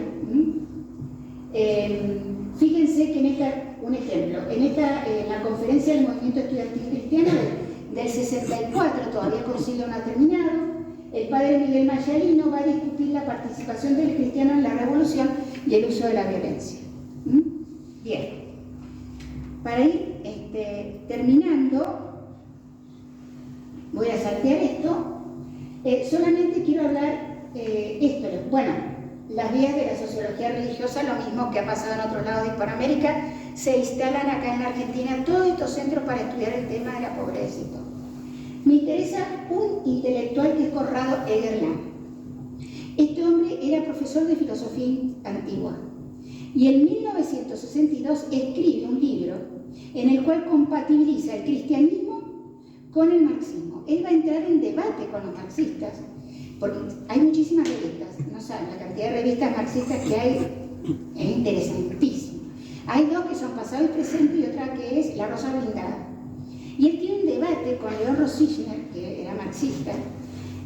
Fíjense que un ejemplo, en la conferencia del Movimiento Estudiantil Cristiano del 64, todavía el concilio no ha terminado, el padre Miguel Mayalino va a discutir la participación del cristiano en la revolución y el uso de la violencia. Bien, para ir terminando, voy a saltear esto, solamente quiero hablar esto, bueno, las vías de la sociología religiosa, lo mismo que ha pasado en otros lados de Hispanoamérica, se instalan acá en la Argentina todos estos centros para estudiar el tema de la pobreza y todo. Me interesa un intelectual que es Conrado Egerland. Este hombre era profesor de filosofía antigua y en 1962 escribe un libro en el cual compatibiliza el cristianismo con el marxismo. Él va a entrar en debate con los marxistas, porque hay muchísimas revistas, no saben la cantidad de revistas marxistas que hay, es interesantísimo. Hay dos que son Pasado y Presente y otra que es La Rosa Blindada. Y él tiene un debate con León Rosichner, que era marxista,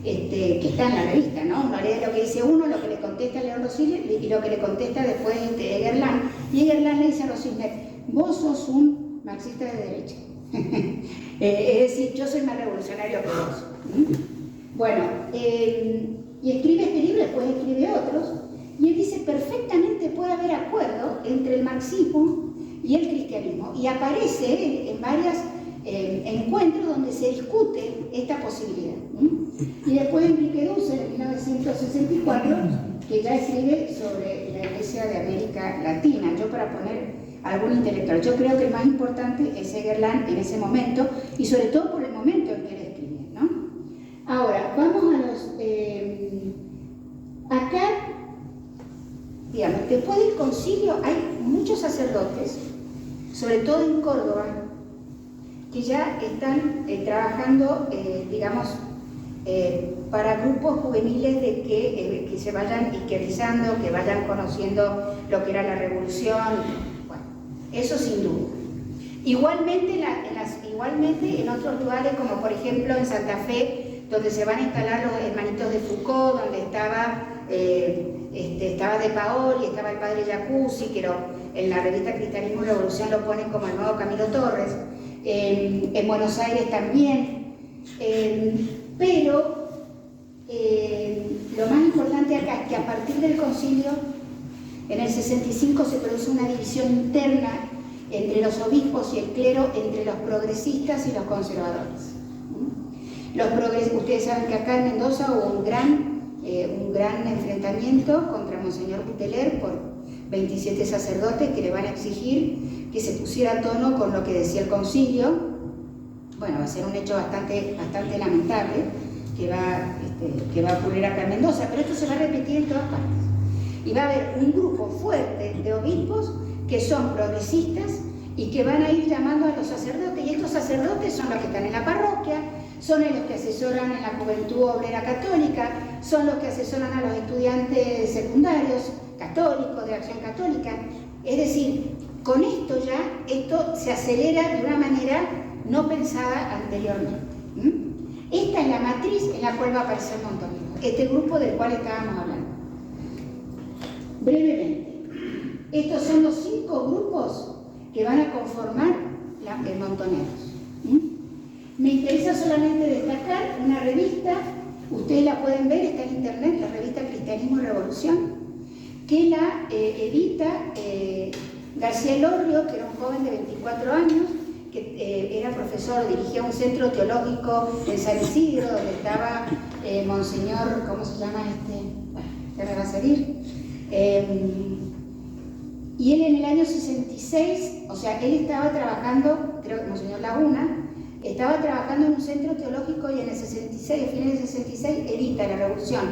que está en la revista, ¿no? Uno lee lo que dice uno, lo que le contesta León Rosichner y lo que le contesta después Egerland. Y Egerland le dice a Rosichner, vos sos un marxista de derecha. Es decir, yo soy más revolucionario que vos. Bueno, y escribe este libro, después escribe otros, y él dice perfectamente puede haber acuerdo entre el marxismo y el cristianismo. Y aparece en varios encuentros donde se discute esta posibilidad. Y después Enrique Dussel, en 1964, que ya escribe sobre la Iglesia de América Latina. Yo, para poner algún intelectual, yo creo que el más importante es Egerland en ese momento, y sobre todo por el momento en que él escribe, ¿no? Ahora, vamos a los... acá, digamos, después del concilio hay muchos sacerdotes, sobre todo en Córdoba, que ya están trabajando, digamos, para grupos juveniles de que se vayan izquierdizando, que vayan conociendo lo que era la revolución. Bueno, eso sin duda. Igualmente en otros lugares, como por ejemplo en Santa Fe, donde se van a instalar los hermanitos de Foucault, donde estaba De Paoli, estaba el padre Jacuzzi, que en la revista Cristianismo y Revolución lo ponen como el nuevo Camilo Torres, en Buenos Aires también, pero lo más importante acá es que a partir del concilio, en el 65 se produce una división interna entre los obispos y el clero, entre los progresistas y los conservadores. Ustedes saben que acá en Mendoza hubo un gran enfrentamiento contra Monseñor Buteler por 27 sacerdotes que le van a exigir que se pusiera a tono con lo que decía el concilio. Bueno, va a ser un hecho bastante lamentable que va a ocurrir acá en Mendoza, pero esto se va a repetir en todas partes. Y va a haber un grupo fuerte de obispos que son progresistas y que van a ir llamando a los sacerdotes, y estos sacerdotes son los que están en la parroquia, son los que asesoran en la Juventud Obrera Católica, son los que asesoran a los estudiantes secundarios católicos, de Acción Católica. Es decir, con esto se acelera de una manera no pensada anteriormente. Esta es la matriz en la cual va a aparecer Montonero, este grupo del cual estábamos hablando. Brevemente, estos son los 5 grupos que van a conformar el Montoneros. Me interesa solamente destacar una revista, ustedes la pueden ver, está en internet, la revista Cristianismo y Revolución, que la edita García Elorrio, que era un joven de 24 años, que era profesor, dirigía un centro teológico en San Isidro, donde estaba Monseñor, ¿cómo se llama este? Bueno, ya me va a salir. Y él en el año 66, o sea, él estaba trabajando, creo que Monseñor Laguna, estaba trabajando en un centro teológico y en el 66, a fines del 66, edita La Revolución,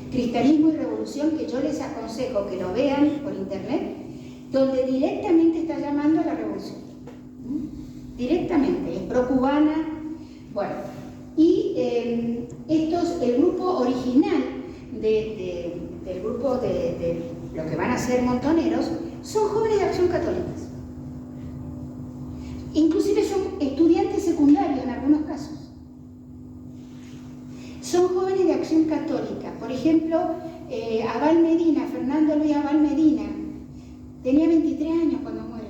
Cristianismo y Revolución, que yo les aconsejo que lo vean por internet, donde directamente está llamando a la revolución. Directamente, es pro-cubana. Bueno, y el grupo original del grupo de lo que van a ser montoneros son jóvenes de Acción Católica. Inclusive son estudiantes secundarios en algunos casos. Son jóvenes de Acción Católica. Por ejemplo, Abal Medina, Fernando Luis Abal Medina, tenía 23 años cuando muere.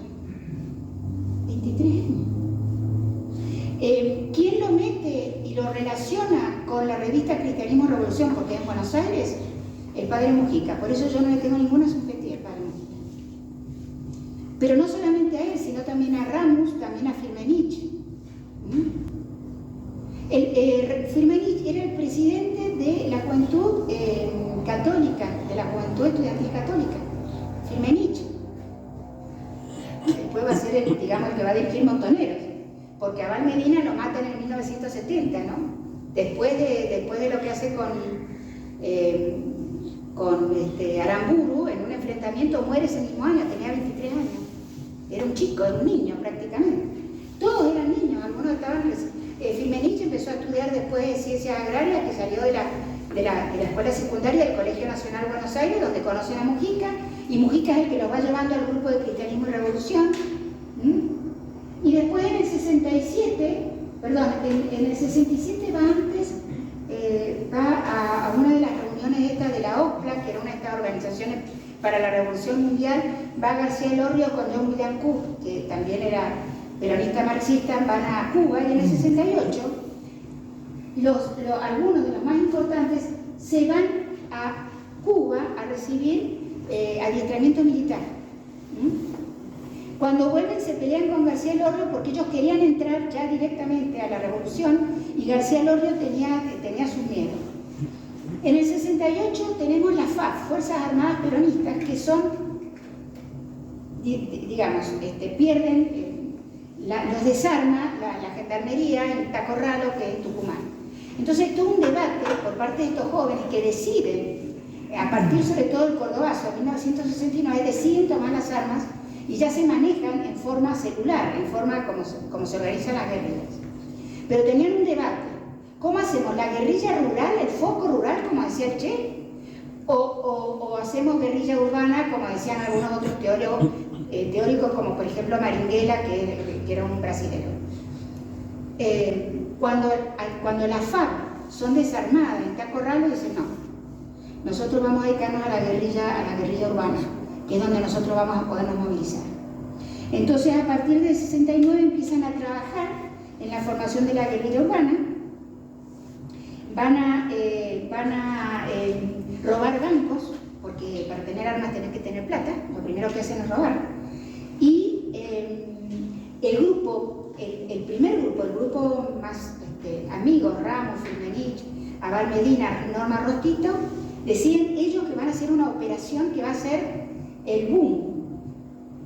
23 años. ¿Quién lo mete y lo relaciona con la revista Cristianismo y Revolución? Porque en Buenos Aires, el padre Mujica. Por eso yo no le tengo ninguna simpatía al padre Mujica. Pero no solamente a él, sino también a Ramos, también a Firmenich. Firmenich era el presidente de la juventud católica, de la juventud estudiantil católica. Firmenich. Después va a ser el que va a dirigir Montoneros, porque Abal Medina lo matan en 1970, ¿no? Después de lo que hace con Aramburu, en un enfrentamiento, muere ese mismo año, tenía 23 años. Era un chico, era un niño prácticamente. Todos eran niños, algunos estaban... Firmenich empezó a estudiar después de Ciencias Agrarias, que salió de la escuela secundaria del Colegio Nacional Buenos Aires, donde conocen a Mujica, y Mujica es el que los va llevando al grupo de Cristianismo y Revolución. Y después en el 67, en el 67 va antes, va a una de las reuniones estas de la OPLA, que era una de estas organizaciones para la Revolución Mundial, va García Elorrio con John William Cook, que también era peronista marxista, van a Cuba, y en el 68 algunos de los más importantes se van a Cuba a recibir adiestramiento militar. Cuando vuelven se pelean con García Elorrio porque ellos querían entrar ya directamente a la revolución y García Elorrio tenía sus miedos. En el 68 tenemos la FAP, Fuerzas Armadas Peronistas, que son, digamos, pierden, los desarma la gendarmería en Tacorralo, que es Tucumán. Entonces tuvo un debate por parte de estos jóvenes que deciden, a partir sobre todo del Cordobazo, en 1969, deciden tomar las armas y ya se manejan en forma secular, en forma como se organizan las guerrillas. Pero tenían un debate. ¿Cómo hacemos? ¿La guerrilla rural, el foco rural, como decía el Che? ¿O hacemos guerrilla urbana, como decían algunos otros teóricos, como por ejemplo Maringuela, que era un brasilero? Cuando las FARC son desarmadas en Tacorralo, dicen no, nosotros vamos a dedicarnos a la guerrilla urbana, que es donde nosotros vamos a podernos movilizar. Entonces, a partir del 69 empiezan a trabajar en la formación de la guerrilla urbana, van a robar bancos, porque para tener armas tenés que tener plata, lo primero que hacen es robar. Y el primer grupo, el grupo más amigos, Ramos, Firmenich, Abal Medina, Norma Rostito, deciden ellos que van a hacer una operación que va a ser el boom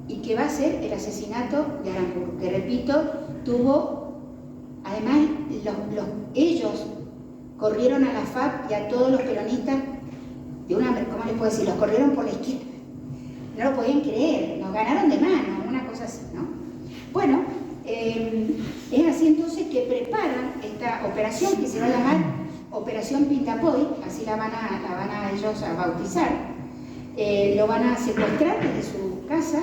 y que va a ser el asesinato de Aramburu, que repito, además ellos corrieron a la FAP y a todos los peronistas ¿cómo les puedo decir? Los corrieron por la izquierda. No lo podían creer, nos ganaron de mano, una cosa así, ¿no? Bueno, es así entonces que preparan esta operación que se va a llamar Operación Pintapoy, así la van a ellos a bautizar. Lo van a secuestrar desde su casa,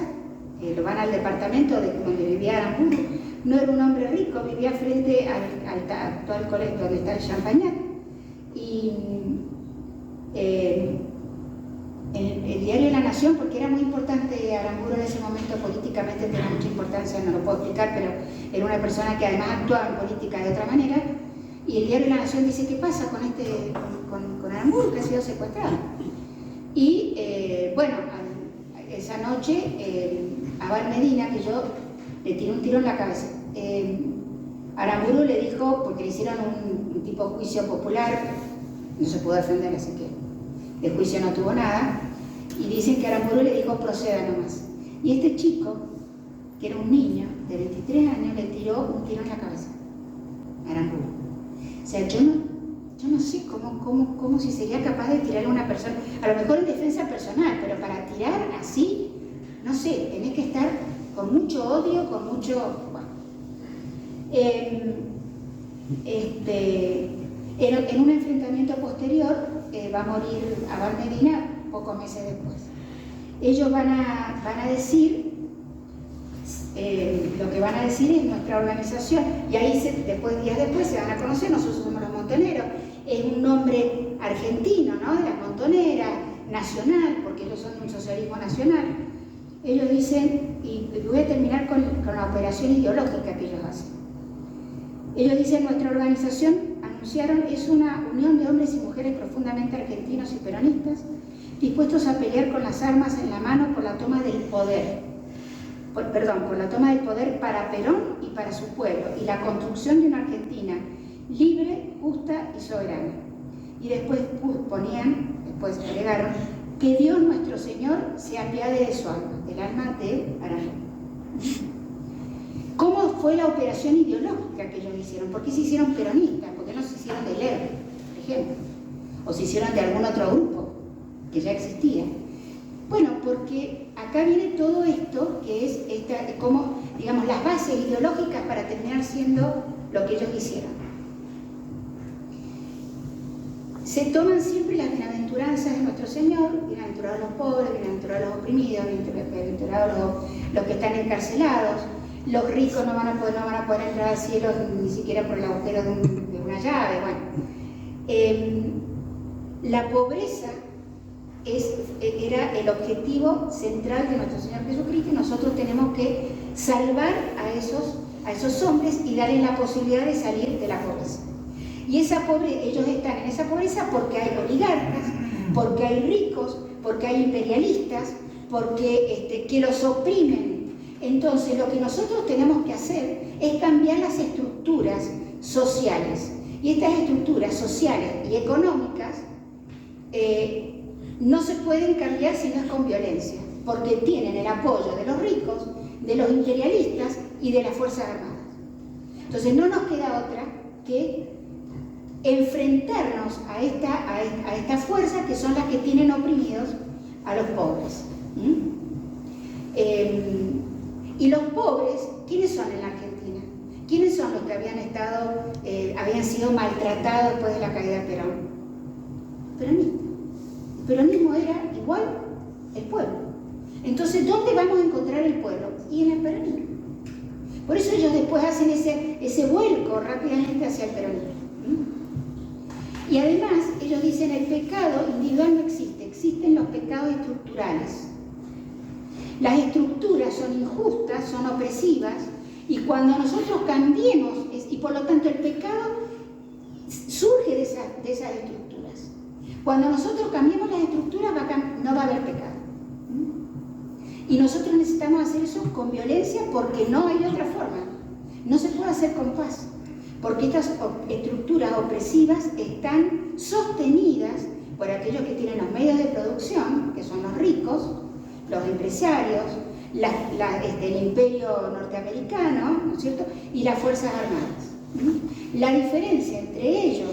lo van al departamento donde vivía Aramburu. No era un hombre rico, vivía frente al actual colegio donde está el Champagnat. Y el diario La Nación, porque era muy importante Aramburu en ese momento políticamente, tenía mucha importancia, no lo puedo explicar, pero era una persona que además actuaba en política de otra manera, y el diario La Nación dice: ¿qué pasa con Aramburu, que ha sido secuestrado? Y bueno, esa noche Abal Medina, que yo le tiré un tiro en la cabeza. Aramburu le dijo, porque le hicieron un tipo de juicio popular, no se pudo defender, así que de juicio no tuvo nada, y dicen que Aramburu le dijo proceda nomás. Y este chico, que era un niño de 23 años, le tiró un tiro en la cabeza a Aramburu. O sea, yo no sé cómo si sería capaz de tirarle a una persona, a lo mejor en defensa personal, pero para tirar así, no sé, tenés que estar con mucho odio, con mucho... Bueno. En un enfrentamiento posterior va a morir Abal Medina pocos meses después. Ellos van a decir, lo que van a decir es nuestra organización, y ahí días después se van a conocer, nosotros somos los montoneros, es un nombre argentino, ¿no? De las montoneras, nacional, porque ellos son un socialismo nacional. Ellos dicen, y voy a terminar con la operación ideológica que ellos hacen. Ellos dicen, nuestra organización, anunciaron, es una unión de hombres y mujeres profundamente argentinos y peronistas, dispuestos a pelear con las armas en la mano por la toma del poder. Por la toma del poder para Perón y para su pueblo, y la construcción de una Argentina libre, justa y soberana. Y después agregaron, que Dios nuestro Señor se apiade de su alma, del alma de Aramburu. ¿Cómo fue la operación ideológica que ellos hicieron? ¿Por qué se hicieron peronistas? ¿Por qué no se hicieron de LER, por ejemplo? ¿O se hicieron de algún otro grupo que ya existía? Bueno, porque acá viene todo esto, que es como, digamos, las bases ideológicas para terminar siendo lo que ellos hicieron. Se toman siempre las bienaventuranzas de nuestro Señor, bienaventurados los pobres, bienaventurados los oprimidos, bienaventurados los que están encarcelados. Los ricos no van a poder entrar al cielo ni siquiera por el agujero de una llave. Bueno, la pobreza era el objetivo central de nuestro Señor Jesucristo, y nosotros tenemos que salvar a esos hombres y darles la posibilidad de salir de la pobreza. Y ellos están en esa pobreza porque hay oligarcas, porque hay ricos, porque hay imperialistas, porque que los oprimen. Entonces, lo que nosotros tenemos que hacer es cambiar las estructuras sociales. Y estas estructuras sociales y económicas no se pueden cambiar si no es con violencia, porque tienen el apoyo de los ricos, de los imperialistas y de las Fuerzas Armadas. Entonces, no nos queda otra que enfrentarnos a estas fuerzas que son las que tienen oprimidos a los pobres. Y los pobres, ¿quiénes son en la Argentina? ¿Quiénes son los que habían sido maltratados después de la caída de Perón? Peronismo. El peronismo era igual el pueblo. Entonces, ¿dónde vamos a encontrar el pueblo? Y en el peronismo. Por eso ellos después hacen ese vuelco rápidamente hacia el peronismo. Y además, ellos dicen, el pecado individual no existe, existen los pecados estructurales. Las estructuras son injustas, son opresivas, y cuando nosotros cambiemos, y por lo tanto el pecado surge de esas estructuras. Cuando nosotros cambiemos las estructuras no va a haber pecado. Y nosotros necesitamos hacer eso con violencia porque no hay otra forma. No se puede hacer con paz, porque estas estructuras opresivas están sostenidas por aquellos que tienen los medios de producción, que son los ricos, los empresarios, el imperio norteamericano, ¿no es cierto?, y las Fuerzas Armadas. La diferencia entre ellos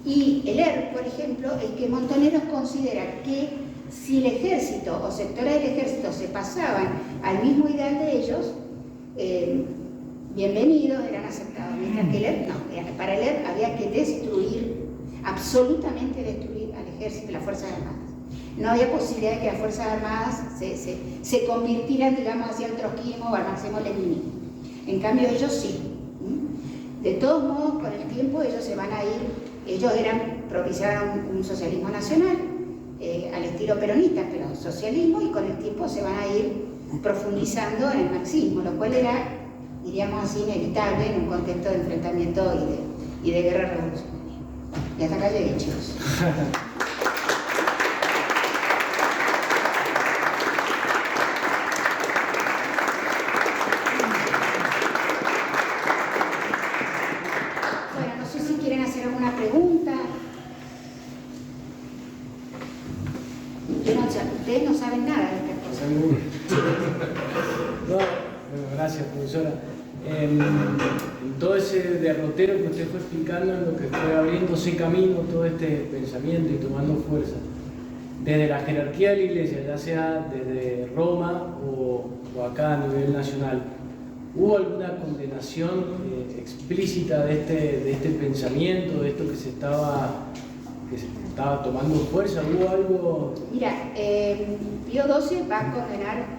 y el ERP, por ejemplo, es que Montoneros considera que si el ejército o sectores del ejército se pasaban al mismo ideal de ellos, bienvenidos, eran aceptados. Mientras que el ERP no, para el ERP había que destruir, absolutamente destruir al ejército y las Fuerzas Armadas. No había posibilidad de que las Fuerzas Armadas se convirtieran, digamos, hacia el trotskismo o al marxismo-leninismo. En cambio, ellos sí. De todos modos, con el tiempo ellos se van a ir, ellos propiciaron un socialismo nacional, al estilo peronista, pero socialismo, y con el tiempo se van a ir profundizando en el marxismo, lo cual era, diríamos así, inevitable en un contexto de enfrentamiento y de guerra revolucionaria. Y hasta acá llegué, chicos. ustedes no saben nada de estas cosas. No, gracias, profesora. Todo ese derrotero que usted fue explicando, en lo que fue abriéndose camino, todo este pensamiento y tomando fuerza, desde la jerarquía de la Iglesia, ya sea desde Roma o acá a nivel nacional, ¿hubo alguna condenación explícita de este pensamiento, de esto que se estaba tomando fuerza? ¿Hubo algo? Mira, Pío XII va a condenar,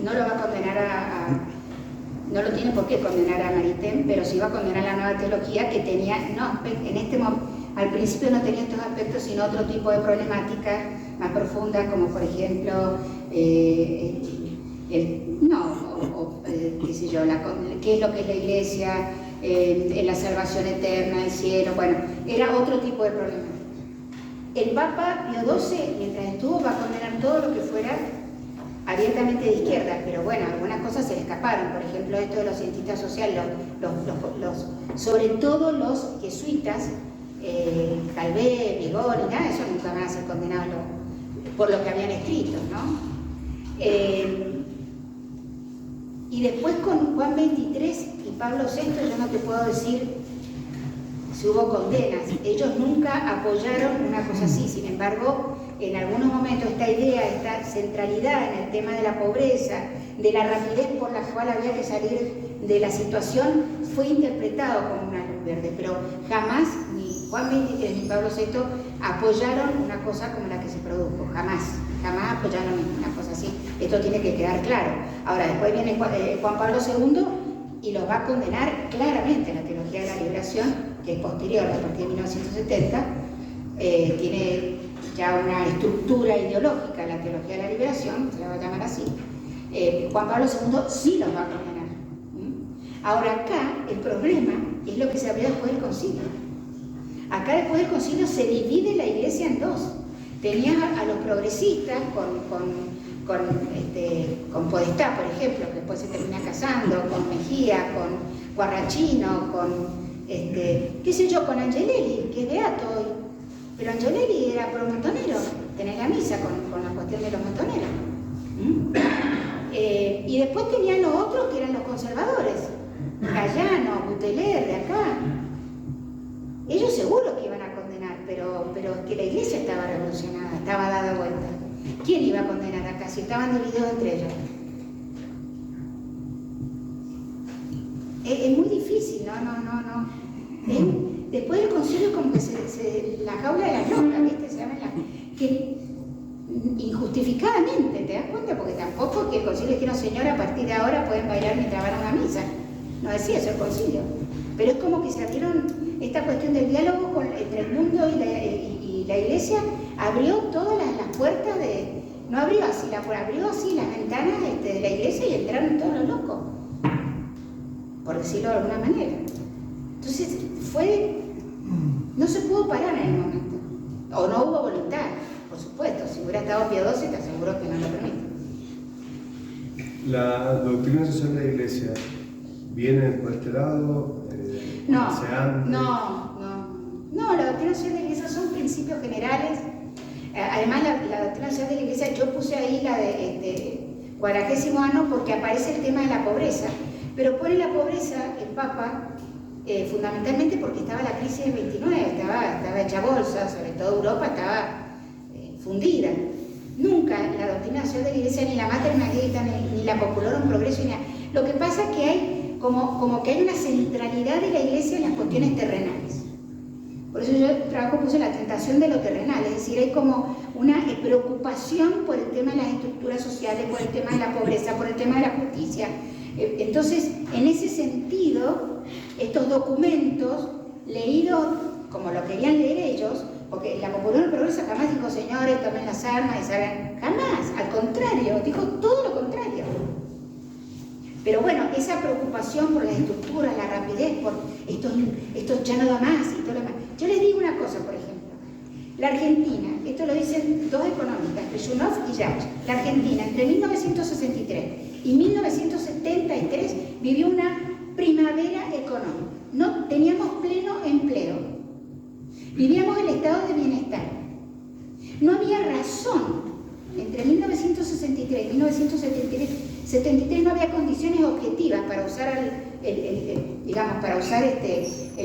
no lo va a condenar no lo tiene por qué condenar a Maritain, pero sí va a condenar la nueva teología que tenía, al principio no tenía estos aspectos, sino otro tipo de problemáticas más profundas, como por ejemplo, qué sé yo, qué es lo que es la Iglesia, la salvación eterna, el cielo, bueno, era otro tipo de problemática. El Papa Pío XII, mientras estuvo, va a condenar todo lo que fuera abiertamente de izquierda, pero bueno, algunas cosas se le escaparon, por ejemplo, esto de los cientistas sociales, sobre todo los jesuitas, Calvé, Vigor y nada, eso nunca van a ser condenados por lo que habían escrito, ¿no? Y después con Juan XXIII y Pablo VI, yo no te puedo decir si hubo condenas, ellos nunca apoyaron una cosa así, sin embargo, en algunos momentos esta idea, esta centralidad en el tema de la pobreza, de la rapidez por la cual había que salir de la situación, fue interpretado como una luz verde, pero jamás ni Juan XXIII ni Pablo VI apoyaron una cosa como la que se produjo, jamás apoyaron una cosa así, esto tiene que quedar claro. Ahora, después viene Juan Pablo II y los va a condenar claramente la teología de la liberación, que es posterior, a partir de 1970, tiene ya una estructura ideológica, la teología de la liberación, se la va a llamar así. Juan Pablo II sí los va a condenar. Ahora acá el problema es lo que se abrió después del concilio. Acá después del concilio se divide la Iglesia en dos. Tenías a los progresistas con Podestá, por ejemplo, que después se termina casando, con Mejía, con Guarrachino, qué sé yo, con Angelelli, que es beato hoy. Pero Angelelli era pro montonero, tenés la misa con la cuestión de los montoneros. Y después tenían los otros que eran los conservadores, Cayano, Buteler, de acá. Ellos seguro que iban a condenar, pero que la Iglesia estaba revolucionada, estaba dada vuelta. ¿Quién iba a condenar acá si estaban divididos entre ellos? Es muy difícil, no. Después del concilio como que la jaula de las locas, ¿viste? Se llama que injustificadamente, ¿te das cuenta? Porque tampoco que el concilio dijera, señora, a partir de ahora pueden bailar mientras van a una misa. No decía eso el concilio. Pero es como que se abrieron esta cuestión del diálogo entre el mundo y la Iglesia, abrió todas las puertas no abrió así, abrió así las ventanas de la Iglesia y entraron todos los locos, por decirlo de alguna manera. Entonces no se pudo parar en el momento, o no hubo voluntad, por supuesto. Si hubiera estado Pío XII, te aseguro que no lo permite. ¿La doctrina social de la Iglesia viene por este lado? No, la doctrina social de la Iglesia son principios generales. Además, la doctrina social de la Iglesia, yo puse ahí la de 40º año porque aparece el tema de la pobreza, pero pone la pobreza el Papa fundamentalmente porque estaba la crisis del 29, estaba hecha bolsa, sobre todo Europa estaba fundida. Nunca la doctrina social de la Iglesia, ni la Mater Magista, ni la Populorum Progreso, ni nada. Lo que pasa es que hay como que hay una centralidad de la Iglesia en las cuestiones terrenales. Por eso yo puse la tentación de lo terrenal, es decir, hay como una preocupación por el tema de las estructuras sociales, por el tema de la pobreza, por el tema de la justicia. Entonces, en ese sentido, estos documentos leídos como lo querían leer ellos, porque la Popular Progreso jamás dijo, señores, tomen las armas y salgan, jamás, al contrario, dijo todo lo contrario. Pero bueno, esa preocupación por las estructuras, la rapidez, por esto ya no da más y todo lo demás. Yo les digo una cosa, por ejemplo, la Argentina, esto lo dicen dos economistas, Bejunov y Yach, la Argentina entre 1963 y 1973 vivió una primavera económica. No teníamos pleno empleo, vivíamos el estado de bienestar. No había razón entre 1963 y 1973 no había condiciones objetivas para usar el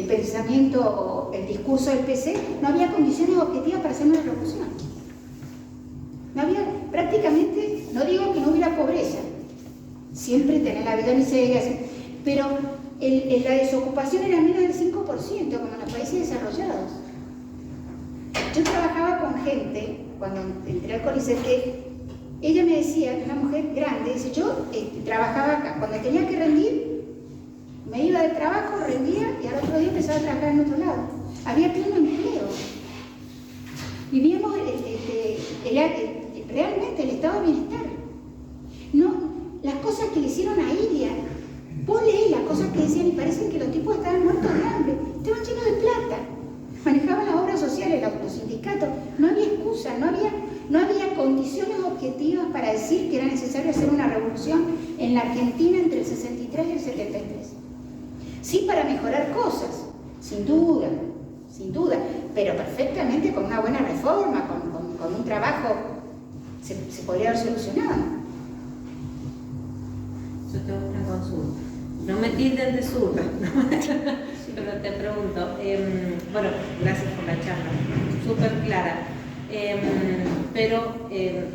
pensamiento o el discurso del PC, no había condiciones objetivas para hacer una revolución. No había, prácticamente, no digo que no hubiera pobreza, siempre tenés la vida miseria, pero la desocupación era menos del 5%, como en los países desarrollados. Yo trabajaba con gente, cuando entré al CONICET, que ella me decía, una mujer grande, dice, yo trabajaba acá, cuando tenía que rendir, me iba de trabajo, rendía y al otro día empezaba a trabajar en otro lado. Había pleno empleo. Vivíamos realmente el estado de bienestar. No, las cosas que le hicieron a Ilia, vos leés las cosas que decían y parecen que los tipos estaban muertos de hambre, estaban llenos de plata, manejaban las obras sociales, los sindicatos, no había excusa, no había condiciones objetivas para decir que era necesario hacer una revolución en la Argentina entre el 63 y el 73. Sí, para mejorar cosas, sin duda, pero perfectamente con una buena reforma, con un trabajo, se podría haber solucionado. Yo tengo una consulta. No me tilden de zurda, pero te pregunto. Bueno, gracias por la charla, súper clara. Pero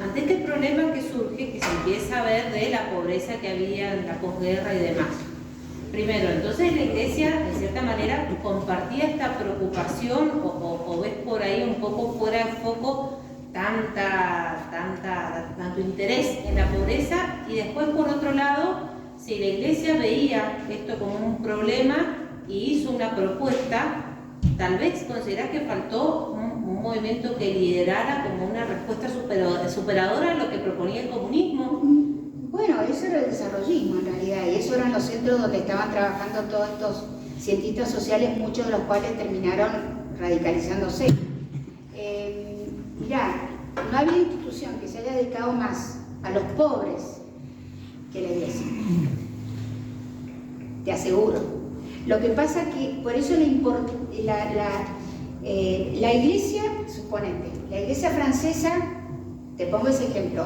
ante este problema que surge, que se empieza a ver de la pobreza que había en la posguerra y demás. Primero, entonces la Iglesia, de cierta manera, compartía esta preocupación o ves por ahí un poco fuera de foco tanto interés en la pobreza, y después, por otro lado, si la Iglesia veía esto como un problema y hizo una propuesta, tal vez considerás que faltó un movimiento que liderara como una respuesta superadora a lo que proponía el comunismo. Bueno, eso era el desarrollismo en realidad, y eso eran los centros donde estaban trabajando todos estos cientistas sociales, muchos de los cuales terminaron radicalizándose. Mirá, no había institución que se haya dedicado más a los pobres que la Iglesia. Te aseguro. Lo que pasa es que por eso la Iglesia, suponete, la Iglesia francesa, te pongo ese ejemplo,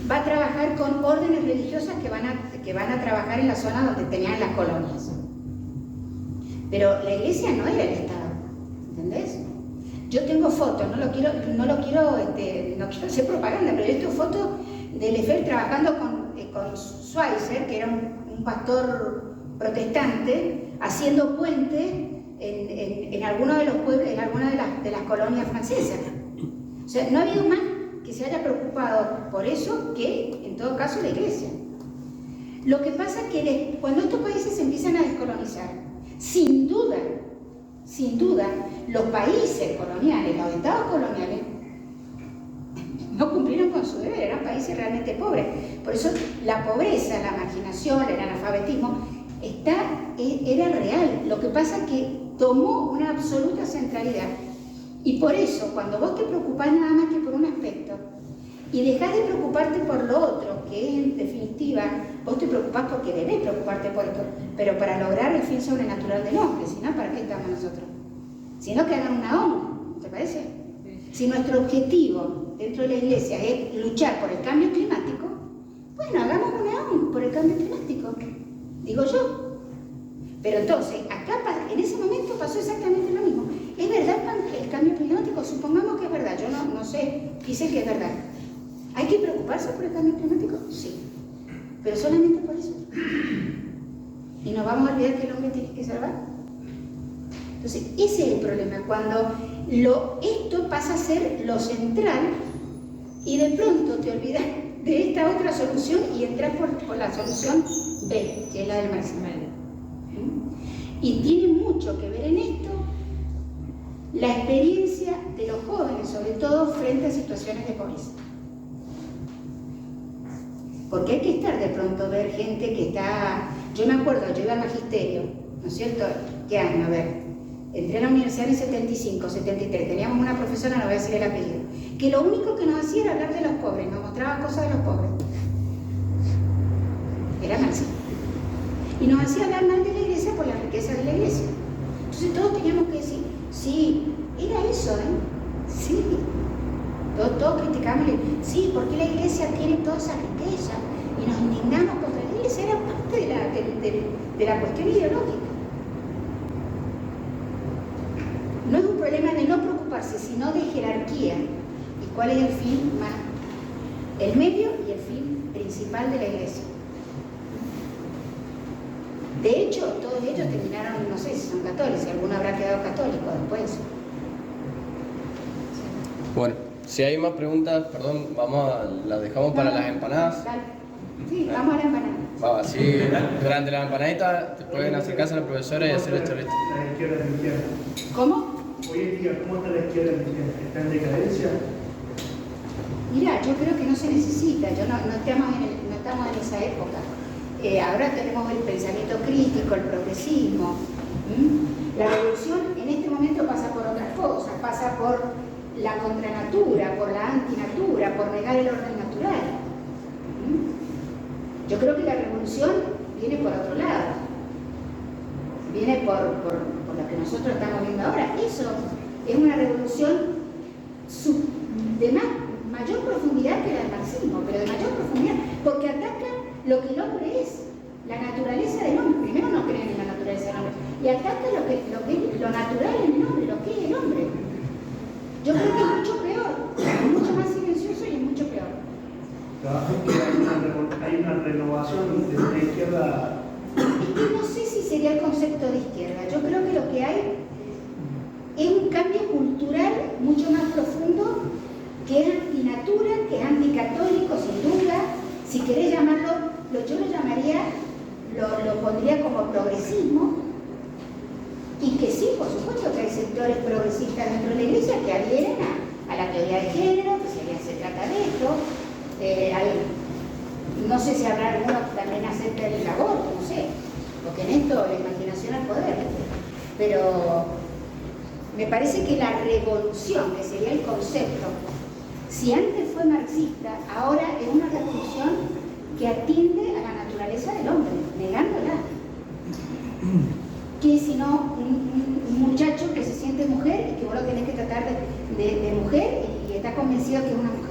va a trabajar con órdenes religiosas que van a trabajar en la zona donde tenían las colonias. Pero la Iglesia no era el Estado, ¿entendés? Yo tengo fotos, no quiero hacer propaganda, pero yo tengo fotos de Lefebvre trabajando con Schweitzer, que era un pastor protestante, haciendo puente en algunos de los pueblos, en algunas de las colonias francesas. O sea, no ha habido más que se haya preocupado por eso que, en todo caso, la Iglesia. Lo que pasa es que cuando estos países se empiezan a descolonizar, sin duda, los países coloniales, los estados coloniales, no cumplieron con su deber, eran países realmente pobres. Por eso la pobreza, la marginación, el analfabetismo, era real. Lo que pasa es que tomó una absoluta centralidad. Y por eso, cuando vos te preocupás nada más que por un aspecto, y dejás de preocuparte por lo otro, que es en definitiva, vos te preocupás porque debés preocuparte por esto, pero para lograr el fin sobrenatural del hombre, si no, ¿para qué estamos nosotros? Si no, que hagan una ONU, ¿te parece? Si nuestro objetivo dentro de la Iglesia es luchar por el cambio climático, bueno, hagamos una ONU por el cambio climático, digo yo. Pero entonces, acá en ese momento pasó exactamente lo mismo. ¿Es verdad el cambio climático? Supongamos que es verdad, yo no sé, dice que es verdad. ¿Hay que preocuparse por el cambio climático? Sí, pero solamente por eso. ¿Y nos vamos a olvidar que el hombre tiene que salvar? Entonces, ese es el problema, cuando esto pasa a ser lo central y de pronto te olvidas de esta otra solución y entras por la solución B, que es la del marxismo. Y tiene mucho que ver en esto la experiencia de los jóvenes, sobre todo frente a situaciones de pobreza. Porque hay que estar de pronto, ver gente que está... Yo me acuerdo, yo iba al magisterio, ¿no es cierto? ¿Qué año? A ver, entré a la universidad en 75, 73, teníamos una profesora, no voy a decir el apellido, que lo único que nos hacía era hablar de los pobres, nos mostraba cosas de los pobres. Era marxista. Y nos hacía hablar mal de la Iglesia por la riqueza de la Iglesia. Entonces todos teníamos que decir, sí, era eso, ¿eh? Sí. Todos criticamos, sí, ¿por qué la iglesia tiene toda esa riqueza? Y nos indignamos contra la iglesia, era parte de la cuestión ideológica. No es un problema de no preocuparse, sino de jerarquía. ¿Y cuál es el fin más? El medio y el fin principal de la iglesia. De hecho, todos ellos terminaron, no sé si son católicos, si alguno habrá quedado católico después. Bueno, si hay más preguntas, perdón, las dejamos para las empanadas. Dale. Sí, vamos a la empanada. Va, así, durante la empanadita te pueden acercarse a la profesora y hacer esto. La izquierda cristiana. ¿Cómo? Hoy en día, ¿cómo está la izquierda cristiana? ¿Está en decadencia? Mira, yo creo que no se necesita, no estamos en esa época. Ahora tenemos el pensamiento crítico, el progresismo. La revolución en este momento pasa por otras cosas, pasa por la contranatura, por la antinatura, por negar el orden natural. Yo creo que la revolución viene por otro lado, viene por lo que nosotros estamos viendo ahora. Eso es una revolución de mayor profundidad que la del marxismo, pero de mayor profundidad, porque ataca lo que el hombre es, la naturaleza del hombre. Primero no creen en la naturaleza del hombre, y ataca lo natural en el hombre, lo que es el hombre. Yo creo que es mucho peor, es mucho más silencioso y es mucho peor. Hay una renovación de la izquierda. Es que no sé si sería el concepto de izquierda. Yo creo que lo que hay es un cambio cultural mucho más profundo, que es antinatura, que es anticatólico, sin duda. Si querés llamarlo, yo lo llamaría, lo pondría como progresismo. Y que sí, por supuesto que hay sectores progresistas dentro de la iglesia que adhieren a la teoría de género, que se trata de esto. No sé si habrá alguno que también acepta el aborto, no sé, porque en esto la imaginación al poder. Pero me parece que la revolución, que sería el concepto, si antes fue marxista, ahora es una revolución que atiende a la naturaleza del hombre, negándola. Que si no, un muchacho que se siente mujer y que vos lo tenés que tratar de mujer y está convencido que es una mujer.